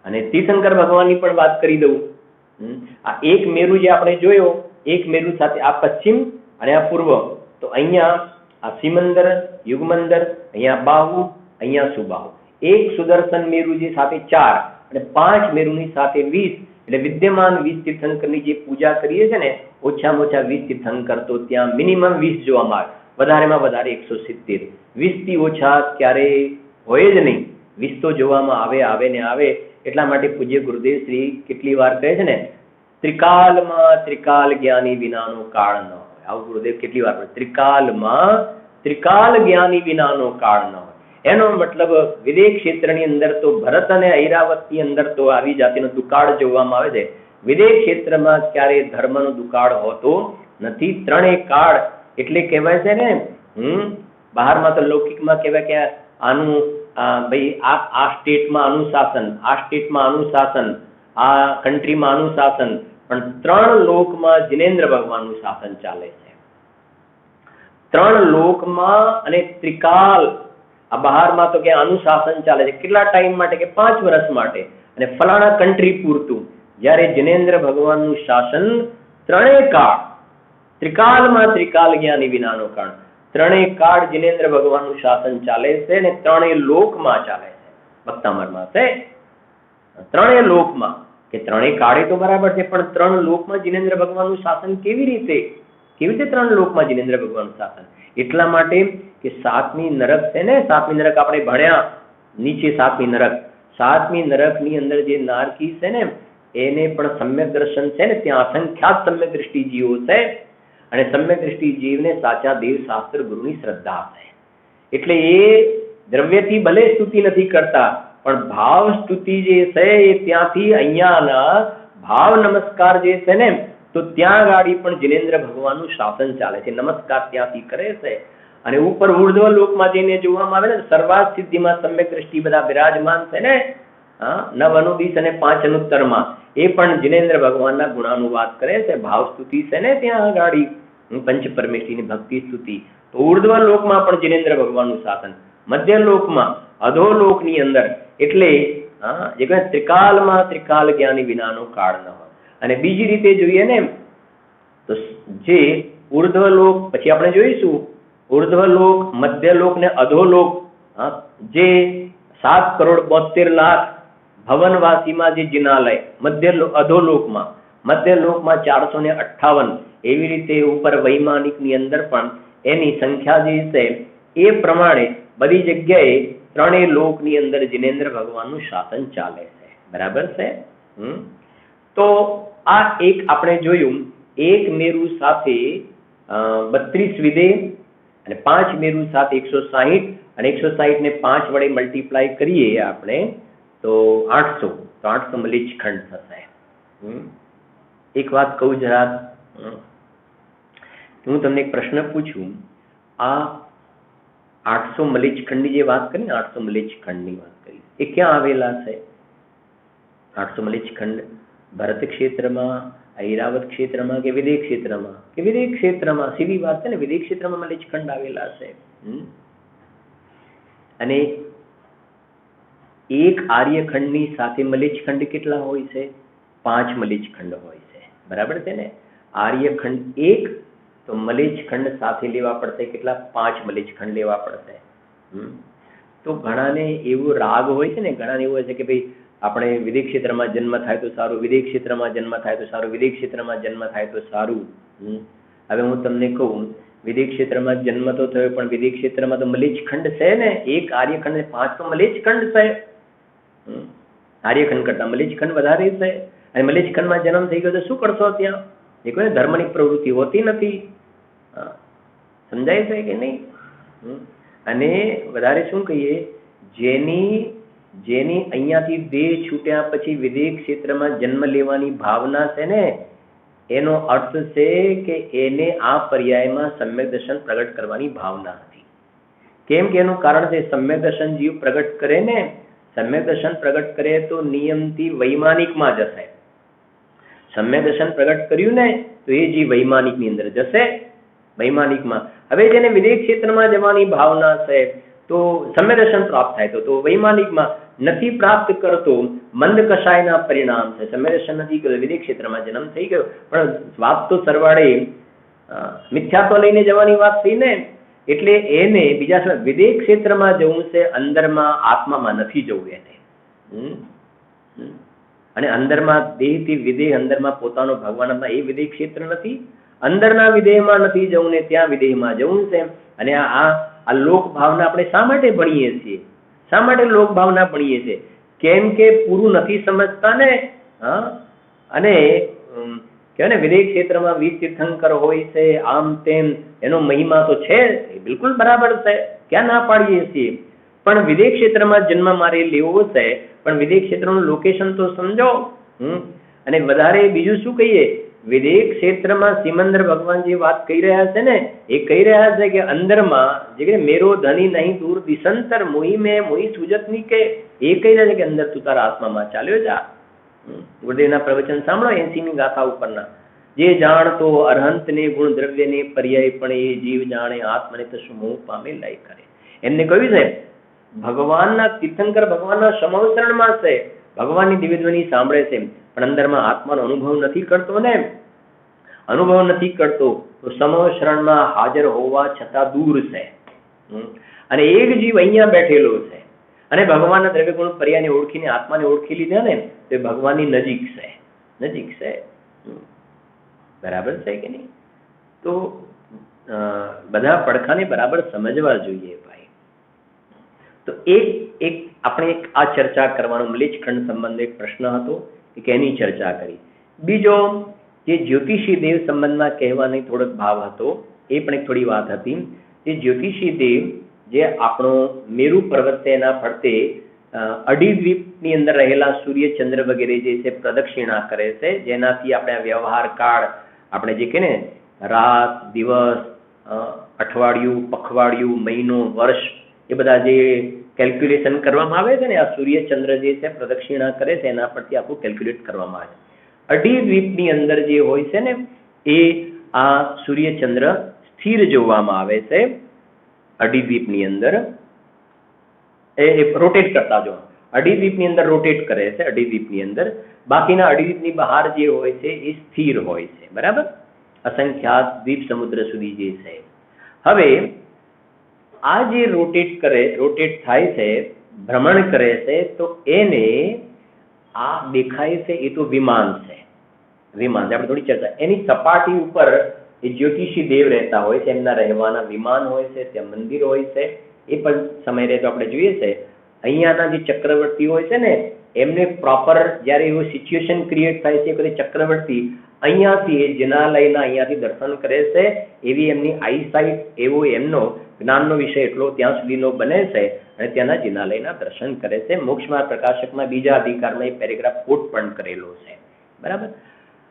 અને તીર્થંકર ભગવાનની પણ વાત કરી દઉં. આ એક મેરુ જે આપણે જોયો, એક મેરુ સાથે આ પશ્ચિમ અને આ પૂર્વ, તો અહીંયા આ સિમંદર, યુગમંદર, અહીંયા બાહુ, અહીંયા સુબાહુ. એક સુદર્શન મેરુ જે સાથે 4 અને 5 મેરુની સાથે 20, એટલે વિદ્યમાન 20 તીર્થંકરની જે પૂજા કરીએ છે ને, ઓછામાં ઓછા 20 તીર્થંકર તો ત્યાં મિનિમમ 20 જોવામાં આવે, વધારેમાં વધારે 170. 20 થી ઓછા ક્યારેય હોય જ નહીં. 20 તો જોવામાં આવે ને આવે. એટલા માટે પૂજ્ય ગુરુદેવ શ્રી કેટલી વાર કહે છે ને, ત્રિકાલમાં ત્રિકાલ જ્ઞાની વિનાનો કાળ ન હોય. આવું ગુરુદેવ કેટલી વાર કહે, ત્રિકાલમાં ત્રિકાલ જ્ઞાની વિનાનો કાળ ન હોય. એનો મતલબ વિદેહ ક્ષેત્રની અંદર તો ભરત અને ઐરાવતની અંદર તો આવી જાતિનો દુકાળ જોવામાં આવે છે. વિદેહ ક્ષેત્રમાં ક્યારેય ધર્મનો દુકાળ હોતો નથી. ત્રણેય કાળ એટલે કહેવાય છે ને, બહારમાં તો લૌકિકમાં કહેવાય કે આનું ભાઈ આ સ્ટેટમાં અનુશાસન, આ સ્ટેટમાં અનુશાસન, આ કન્ટ્રીમાં અનુશાસન, પણ 3 લોકમાં જિનેન્દ્ર ભગવાનનું શાસન ચાલે છે. 3 લોકમાં અને ત્રિકાલ. આ બહારમાં તો કે અનુશાસન ચાલે છે. કેટલા ટાઈમ માટે? કે 5 વર્ષ માટે અને ફલાણા કન્ટ્રી પૂરતું. જ્યારે જિનેન્દ્ર ભગવાનનું શાસન 3 કાળ, ત્રિકાલમાં ત્રિકાલ જ્ઞાની વિનાનો કાળ, 3 કાળ જિનેન્દ્ર ભગવાનનું શાસન ચાલે છે અને 3 લોકમાં ચાલે છે. ભક્તામરમાં છે 3 લોકમાં, કે 3 કાળે તો બરાબર છે, પણ 3 લોકમાં જિનેન્દ્ર ભગવાનનું શાસન કેવી રીતે 3 લોકમાં જિનેન્દ્ર ભગવાનનું શાસન? એટલા માટે કે 7મી નરક છે ને, 7મી નરક આપણે ભણ્યા નીચે. 7મી નરક, 7મી નરકની અંદર જે નારકી છે ને, એને પણ સમ્યક દર્શન છે ને, ત્યાં અસંખ્યાત સમ્યક દ્રષ્ટિ જીવો છે અને સમ્યક દ્રષ્ટિ જીવને સાચા દેવ શાસ્ત્ર ગુરુની શ્રદ્ધા છે. એટલે એ દ્રવ્યથી ભલે સ્તુતિ નથી કરતા, પણ ભાવ સ્તુતિ જે છે એ ત્યાંથી અહીંયાના ભાવ નમસ્કાર જે છે ને, તો ત્યાં ગાડી પણ જિનેન્દ્ર ભગવાનનું શાસન ચાલે છે. નમસ્કાર ત્યાંથી કરે છે અને ઉપર ઉર્ધ્વ લોકમાં જઈને જોવામાં આવે ને, સર્વાર્થ સિદ્ધિમાં સમ્યક દ્રષ્ટિ બધા બિરાજમાન છે ને, 9 અનુદિશ અને 5 અનુત્તરમાં, એ પણ જિનેન્દ્ર ભગવાનના ગુણાનુવાદ કરે છે. ભાવ સ્તુતિ છે ને ત્યાં ગાડી, પંચ પરમેશ્વરીની ભક્તિ સ્તુતિ. તો ઉર્ધ્વ લોકમાં પણ જિનેન્દ્ર ભગવાનનું શાસન, મધ્ય લોકમાં, અધોલોકની અંદર. એટલે જે કહે ત્રિકાલમાં ત્રિકાલ જ્ઞાની વિનાનો કાળ ન હોય. અને બીજી રીતે જોઈએ ને, તો જે ઉર્ધ્વલોક, પછી આપણે જોઈશું ઉર્ધ્વલોક, મધ્યલોક ને અધોલોક, જે 7,72,00,000 ભવનવાસીમાં જે જિનાલય, અધોલોકમાં, મધ્યલોકમાં 458, એવી રીતે ઉપર વૈમાનિકની અંદર પણ એની સંખ્યા જે છે એ પ્રમાણે બધી જગ્યાએ 3 લોકની અંદર જિનેન્દ્ર ભગવાનનું શાસન ચાલે છે. બરાબર છે? તો આ એક આપણે જોયું, એક મેરુ સાથે 32 વિદેહ અને 5 મેરુ સાથે 160, અને 160 ને 5 વડે મલ્ટીપ્લાય કરીએ આપણે તો 800, તો 800 મલિચ ખંડ થશે. એક વાત કહું જરા, હું તમને એક પ્રશ્ન પૂછું, આ 800 મલેચ્છખંડની જે વાત કરી ને, 800 મલેચ્છખંડની વાત કરી, એ ક્યાં આવેલા છે? 800 મલેચ્છખંડ ભરત ક્ષેત્રમાં, ઐરાવત ક્ષેત્રમાં કે વિદેહ ક્ષેત્રમાં? કે વિદેહ ક્ષેત્રમાં. સીધી વાત છે ને, વિદેહ ક્ષેત્રમાં મલેચ્છખંડ આવેલા છે. અને એક આર્યખંડની સાથે મલેચ્છખંડ કેટલા હોય છે? 5 મલેચ્છખંડ હોય છે. બરાબર છે ને? આર્યખંડ એક, તો મલેચ્છખંડ સાથે લેવા પડશે કેટલા? 5 મલેચ્છખંડ લેવા પડશે. તો ઘણાને એવું રાગ હોય છે ને, ઘણાને એવું હોય છે કે ભાઈ આપણે વિદેહ ક્ષેત્રમાં જન્મ થાય તો સારું, વિદેહ ક્ષેત્રમાં જન્મ થાય તો સારું, વિદેહ ક્ષેત્રમાં જન્મ થાય તો સારું. હવે હું તમને કહું, વિદેહ ક્ષેત્રમાં જન્મ તો થયો, પણ વિદેહ ક્ષેત્રમાં તો મલેચ્છખંડ છે ને, એક આર્યખંડ 5 તો મલેચ્છખંડ છે. આર્યખંડ કરતા મલેચ્છખંડ વધારે છે. અને મલેચ્છખંડમાં જન્મ થઈ ગયો તો શું કરશો ત્યાં? એ કોઈ ધર્મની પ્રવૃત્તિ હોતી નથી. સમજાય છે કે નહીં? અને વધારે શું કહીએ, જેની અહીંયાથી દેહ છૂટ્યા પછી વિદેહ ક્ષેત્રમાં જન્મ લેવાની ભાવના છે ને, એનો અર્થ છે કે એને આ પર્યાયમાં સમ્યક દર્શન પ્રગટ કરવાની ભાવના હતી. કેમ કે એનું કારણ છે, સમ્યક દર્શન જીવ પ્રગટ કરે ને, સમ્યક દર્શન પ્રગટ કરે તો નિયમથી વૈમાનિકમાં જશે. સમ્યક દર્શન પ્રગટ કર્યું ને, તો એ જીવ વૈમાનિકની અંદર જશે. વૈમાનિકમાં હવે જેને વિદેહ ક્ષેત્રમાં જવાની ભાવના છે, તો સમ્યક દર્શન પ્રાપ્ત થાય તો વૈમાનિકમાં નથી પ્રાપ્ત કરતો, મંદ કષાયના પરિણામ છે. સમ્યક દર્શન નથી કર્યો, વિદેહ ક્ષેત્રમાં જન્મ થઈ ગયો, પણ વાત તો સરવાળે મિથ્યાત્વ લઈને જવાની વાત થઈ ને, એટલે એને બીજા વિદેહ ક્ષેત્રમાં જવું છે, અંદરમાં આત્મામાં નથી જવું એને. અને અંદરમાં દેહથી વિદેહ, અંદરમાં પોતાનો ભગવાનમાં, એ વિદેહ ક્ષેત્ર નથી. અંદરના વિદેહમાં નથી જવું ને ત્યાં વિદેહમાં જવું છે. અને આ લોક ભાવના આપણે શા માટે ભણીએ છીએ? શા માટે લોક ભાવના ભણીએ છીએ? કેમ કે પૂરું નથી સમજતા ને. અને કહેવાય ને, વિદેહ ક્ષેત્રમાં વીર તીર્થંકર હોય છે, આમ તેમ, એનો મહિમા તો છે, બિલકુલ બરાબર છે, ક્યાં ના પાડીએ છીએ. પણ વિદેહ ક્ષેત્રમાં જન્મ મારે લેવો છે, પણ વિદેહ ક્ષેત્રનું લોકેશન તો સમજો. અને વધારે બીજું શું કહીએ, વિદેહ ક્ષેત્રમાં સિમંદર ભગવાન જે વાત કહી રહ્યા છે ને, એ કહી રહ્યા છે કે અંદરમાં જે મેરો ધની નહીં દૂર દિશંતર, મોહી મેં મોહી સુજત ની, કે એ કહી રહ્યા છે કે અંદર તું તારા આત્મામાં ચાલ્યો જા. ગુરુદેવના પ્રવચન સાંભળો 80મી ગાથા ઉપરના. જે જાણતો અરહંત ને ગુણ દ્રવ્ય ને પર્યાય, પણ એ જીવ જાણે આત્મને તો સમૂહ પામે લાય કરે. એમને કહ્યું છે ભગવાનના, તીર્થંકર ભગવાનના સમવસરણમાં છે, ભગવાનની દિવ્યધ્વનિ સાંભળે છે, પણ અંદરમાં આત્માનો અનુભવ નથી કરતો ને. અનુભવ નથી કરતો તો સમવસરણમાં હાજર હોવા છતાં દૂર છે. અને એક જીવ અહીંયા બેઠેલો છે, અને ભગવાનના દ્રવ્ય ગુણ પર્યાયને ઓળખીને આત્માને ઓળખી લીધા ને, તો એ ભગવાનની નજીક છે. નજીક છે. બરાબર છે કે નહીં? તો બધા પડખાને બરાબર સમજવા જોઈએ ભાઈ. તો એક આપણે આ ચર્ચા કરવાનો મલેચ્છખંડ સંબંધે એક પ્રશ્ન હતો કે એની ચર્ચા કરી. બીજો જે જ્યોતિષી દેવ સંબંધમાં કહેવાની થોડોક ભાવ હતો, એ પણ એક થોડી વાત હતી. જે જ્યોતિષી દેવ જે આપણો મેરુ પર્વત છે એના ફરતે અઢીદ્વીપની અંદર રહેલા સૂર્ય ચંદ્ર વગેરે જે છે પ્રદક્ષિણા કરે છે, જેનાથી આપણે વ્યવહાર કાળ, આપણે જે કહે ને રાત દિવસ, અઠવાડિયું, પખવાડિયું, મહિનો, વર્ષ, એ બધા જે કેલ્ક્યુલેશન કરવામાં આવે છે ને, આ સૂર્ય ચંદ્ર જે છે પ્રદક્ષિણા કરે છે, એના પરથી આખું કેલ્ક્યુલેટ કરવામાં આવે છે. અઢીદ્વીપની અંદર જે હોય છે ને, એ આ સૂર્ય ચંદ્ર સ્થિર જોવામાં આવે છે. અઢીદ્વીપની અંદર એ રોટેટ કરતા જો, અઢીદ્વીપની અંદર રોટેટ કરે છે, અઢીદ્વીપની અંદર. બાકીના અઢીદ્વીપની બહાર જે હોય છે એ સ્થિર હોય છે. બરાબર? અસંખ્યાત દ્વીપ સમુદ્ર સુધી જે છે. હવે આ જે રોટેટ થાય છે, ભ્રમણ કરે છે, તો એને આ દેખાય છે એ તો વિમાન છે. વિમાન આપણે થોડી ચર્ચા, એની સપાટી ઉપર એ જ્યોતિષી દેવ રહેતા હોય છે, એમના રહેવાના વિમાન હોય છે, ત્યાં મંદિર હોય છે. એ પણ સમય રહે તો આપણે જોઈએ છે. અહીંયાના જે ચક્રવર્તી હોય છે ને, એમને પ્રોપર જ્યારે એવું સિચ્યુએશન ક્રિએટ થાય છે કે ચક્રવર્તી અહીંયાથી જિનાલયના અહીંયાથી દર્શન કરે છે, એવી એમની આઈસાઇટ, એવો એમનો જ્ઞાનનો વિષય એટલો ત્યાં સુધીનો બને છે, અને ત્યાંના જિનાલયના દર્શન કરે છે. મોક્ષમાર્ગ પ્રકાશકમાં બીજા અધિકારમાં એ પેરેગ્રાફ કોટ પણ કરેલો છે. બરાબર?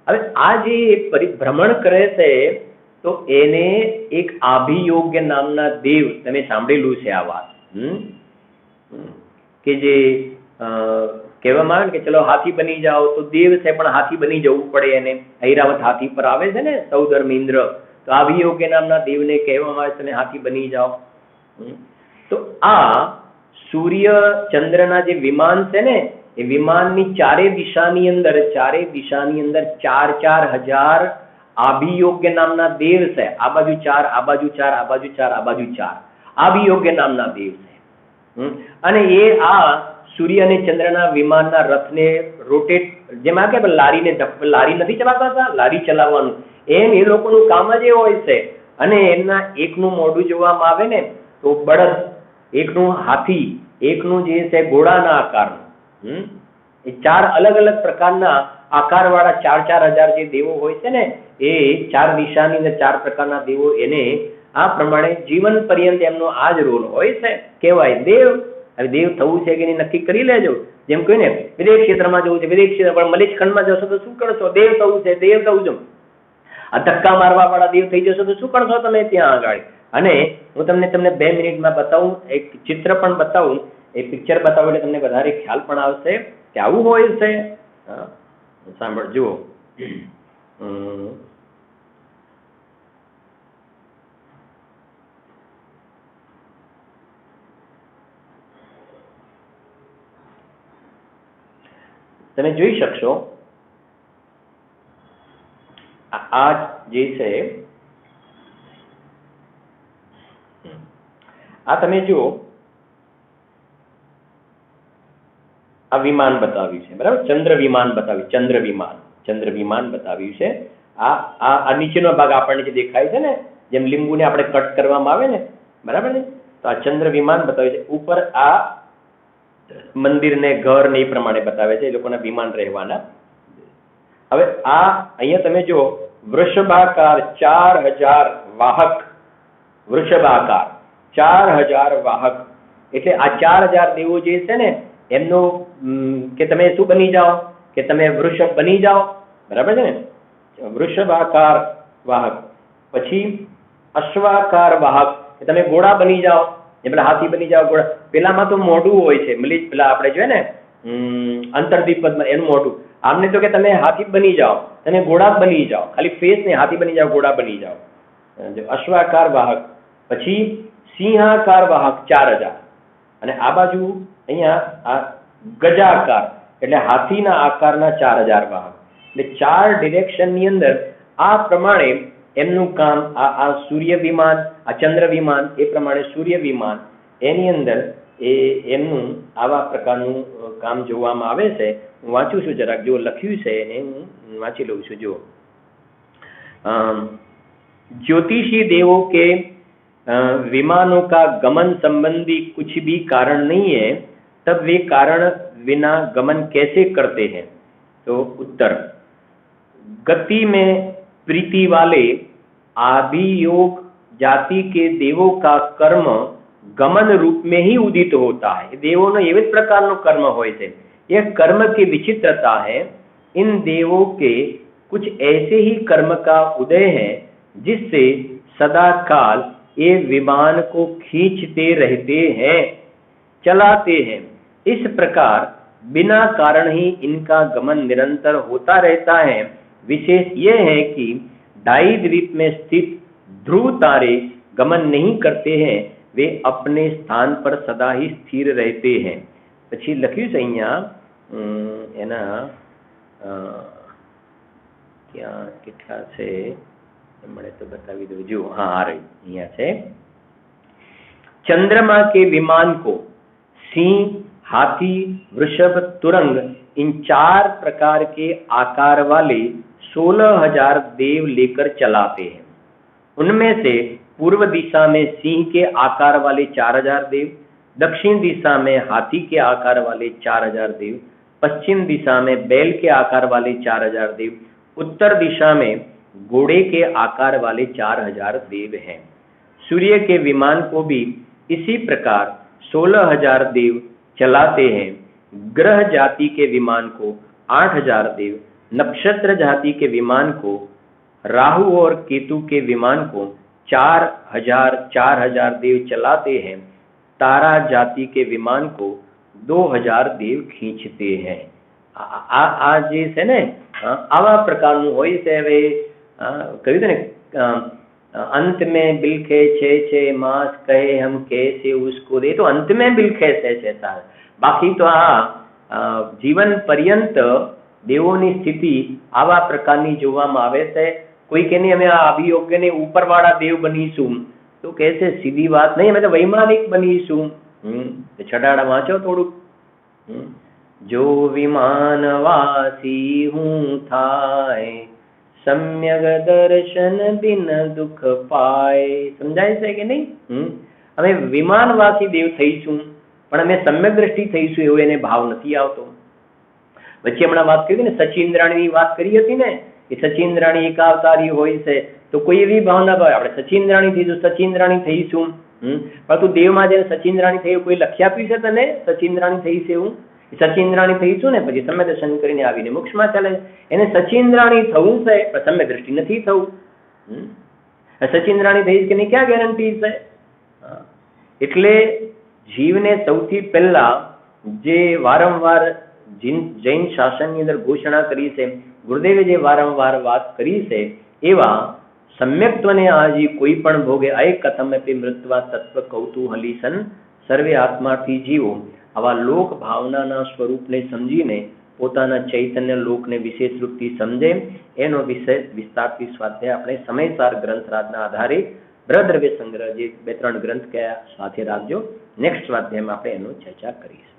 હવે આ જે પરિભ્રમણ કરે છે, તો એને એક આભિયોગ્ય નામના દેવ, તમે સાંભળેલું છે આ વાત, કે જે કહેવામાં આવે કે ચલો હાથી બની જાઓ, તો દેવ છે પણ હાથી બની જવું પડે એને. ઐરાવત હાથી પર આવે છે ને સૌધર્મ ઇન્દ્ર, તો આભિયોગ્ય નામના દેવને કહેવામાં આવે તમે હાથી બની જાઓ. તો આ સૂર્ય ચંદ્રના જે વિમાન છે ને, એ વિમાનની ચારે દિશાની અંદર 4,000 આભિયોગ્ય નામના દેવ છે. આ બાજુ 4, આ બાજુ 4, આ બાજુ 4, આ બાજુ 4 આભિયોગ્ય નામના દેવ છે. અને એ આ સૂર્ય અને ચંદ્રના વિમાનના રથને રોટેટ, જેમાં કે લારી નથી ચલાવતા, લારી ચલાવવાનું, એમ એ લોકોનું કામ જ એ હોય છે. અને એમના એકનું મોઢું જોવામાં આવે ને તો બળદ, એકનું હાથી, એકનું જે છે ઘોડાના આકારનું. એ 4 અલગ અલગ પ્રકારના આકારવાળા 4,000 જે દેવો હોય છે ને, એ 4 દિશાની અને 4 પ્રકારના દેવો, એને આ પ્રમાણે જીવન પર્યંત એમનો આ જ રોલ હોય છે. કહેવાય દેવ. હવે દેવ થવું છે કે નહીં નક્કી કરી લેજો. જેમ કહ્યું ને વિદેશ ક્ષેત્રમાં જવું છે, વિદેશ ક્ષેત્ર પણ મલેચ્છ ખંડમાં જશો તો શું કરશો? દેવ થવું છે, દેવ થવું છે. આ ધક્કા મારવા વાળા દેવ થઈ જશો તો શું કરશો તમે ત્યાં આગળ? અને હું તમને 2 મિનિટમાં બતાવું, એક ચિત્ર પણ બતાવું, એ પિક્ચર બતાવું એટલે તમને વધારે ખ્યાલ પણ આવશે કે આવું હોય છે. સાંભળ, જુઓ. તમે જોઈ શકશો આ જે છે, આ તમે જુઓ, આ વિમાન બતાવ્યું છે, બરાબર? ચંદ્ર વિમાન બતાવ્યું, ચંદ્ર વિમાન બતાવ્યું છે. આ નીચેનો ભાગ આપણને જે દેખાય છે ને, જેમ લીંબુને આપણે કટ કરવામાં આવે ને, બરાબર ને, તો આ ચંદ્ર વિમાન બતાવ્યું છે. ઉપર આ મંદિરને, ઘર ને એ પ્રમાણે બતાવે છે, એ લોકોના વિમાન રહેવાના. હવે આ અહીંયા તમે જો વૃષભાકાર 4,000 વાહક, વૃષભાકાર 4,000 વાહક, એટલે આ 4,000 દેવો જે છે ને એમનો કે તમે શું બની જાઓ, કે તમે વૃષભ બની જાઓ, બરાબર છે ને? વૃષભાકાર વાહક. પછી અશ્વાકાર વાહક, કે તમે ઘોડા બની જાઓ, એ પેલા હાથી બની જાઓ, ઘોડા. પેલામાં તો મોઢું હોય છે, પેલા આપણે જોઈએ ને અંતરદીપમાં એનું મોઢું. આમને તો કે તમે હાથી બની જાઓ, તમે ઘોડા બની જાઓ, ખાલી ફેસ ને હાથી બની જાઓ, ઘોડા બની જાઓ. અશ્વાકાર વાહક. પછી સિંહાકાર વાહક 4,000. અને આ બાજુ અહીંયા આ ગજાકાર, એટલે હાથીના આકારના 4,000 વાહક. એટલે 4 ડિરેક્શનની અંદર આ પ્રમાણે એમનું કામ. આ સૂર્ય વિમાન, આ ચંદ્ર વિમાન, એ પ્રમાણે સૂર્ય વિમાન, એની અંદર એમનું આવા પ્રકારનું કામ જોવામાં આવે છે. હું વાંચું છું જરાક, જો લખ્યું છે એને હું વાંચી લઉં છું. જો ज्योतिषी देवों के विमानों का गमन संबंधी कुछ भी कारण नहीं है, तब वे कारण बिना गमन कैसे करते हैं? तो उत्तर, गति में प्रीति वाले आभियोग जाति के देवों का कर्म गमन रूप में ही उदित होता है. देवों ने एवं प्रकार कर्म होय છે. यह कर्म की विचित्रता है. इन देवों के कुछ ऐसे ही कर्म का उदय है जिससे सदा काल ये विमान को खींचते रहते हैं, चलाते हैं. इस प्रकार बिना कारण ही इनका गमन निरंतर होता रहता है. विशेष यह है कि डाई द्वीप में स्थित ध्रुव तारे गमन नहीं करते हैं, वे अपने स्थान पर सदा ही स्थिर रहते हैं. પછી લખ્યું છે અહીંયા એના ક્યાં કેટલા છે મને તો બતાવી દો. જો હા, આ રહી, અહીંયા છે. चंद्रमा के विमान को सिंह, हाथी, वृषभ, तुरंग, इन 4 प्रकार के आकार वाले 16,000 देव लेकर चलाते हैं. उनमें से पूर्व दिशा में सिंह के आकार वाले 4,000 देव, दक्षिण दिशा में हाथी के आकार वाले 4,000 देव, पश्चिम दिशा में बैल के आकार वाले 4,000 देव, उत्तर दिशा में घोड़े के आकार वाले 4,000 देव हैं. सूर्य के विमान को भी इसी प्रकार 16,000 देव चलाते हैं. ग्रह जाति के विमान को 8,000 देव, नक्षत्र जाति के विमान को राहु और केतु के विमान को 4000 देव चलाते हैं, तारा जाति के विमान को 2000 देव खींचते हैं। આ જે છે ને આવા પ્રકારનું હોય છે। હવે કહ્યું છે ને अंत में बिलखे छे मास कहे हम कैसे उसको दे, तो अंत में बिलखे છે તાર, બાકી તો આ જીવન પર્યંત દેવોની સ્થિતિ આવા પ્રકારની જોવામાં આવે છે। કોઈ કે નહીં અમે આ અભિયોગ્યને ઉપરવાળા દેવ બનીશું, તો કહે છે સીધી વાત નહીં, અમે તો વૈમાનિક બનીશું। છટાડા વાંચો થોડુંક। જો વિમાનવાસી હું થાય, सम्यक दर्शन बिन दुख पाए। समझाय છે કે નહીં? અમે વિમાનવાસી દેવ થઈશું, પણ અમે સમ્યક દ્રષ્ટિ થઈશું એવો એને ભાવ નથી આવતો। વચ્ચે હમણાં વાત કરી ને સચિન્દ્રાણીની વાત કરી હતી ને, એ સચિન્દ્રાણી એકાવતારી હોય છે, તો કોઈ એવી ભાવના ભાવે આપણે સચિન્દ્રાણી થઈશું, સચિન્દ્રાણી થઈશું, પરંતુ દેવમાં જે સચિન્દ્રાણી થઈ કોઈ લખી આપ્યું છે તને સચિન્દ્રાણી થઈ છે એવું? સચિન્દ્રાણી થઈશું ને પછી સમ્ય દર્શન કરીને આવીને મોક્ષમાં ચાલે, એને સચિન્દ્રાણી થવું છે પણ સમ્ય દ્રષ્ટિ નથી થવું। સચિન્દ્રાણી થઈ કે નહીં ક્યાં ગેરંટી છે? એટલે જીવને સૌથી પહેલા જે વારંવાર જૈન શાસનની અંદર ઘોષણા કરી છે, ગુરુદેવે જે વારંવાર વાત કરી છે, એવા સમ્યક્ત્વને આજે કોઈ પણ ભોગે અય કથમપી મૃત્વા તત્વ કૌતૂહલી સન સર્વે આત્માથી જીવો। આવા લોક ભાવનાના સ્વરૂપને સમજીને પોતાના ચૈતન્ય લોકને વિશેષ રૂપથી સમજે, એનો વિષય વિસ્તારથી સ્વાધ્યાય આપણે સમયસાર ગ્રંથરાજના આધારે બૃહદ્રવ્ય સંગ્રહ જે 2-3 ગ્રંથ કયા સાથે રાખજો। નેક્સ્ટ સ્વાધ્યાયમાં આપણે એનો ચર્ચા કરીશું।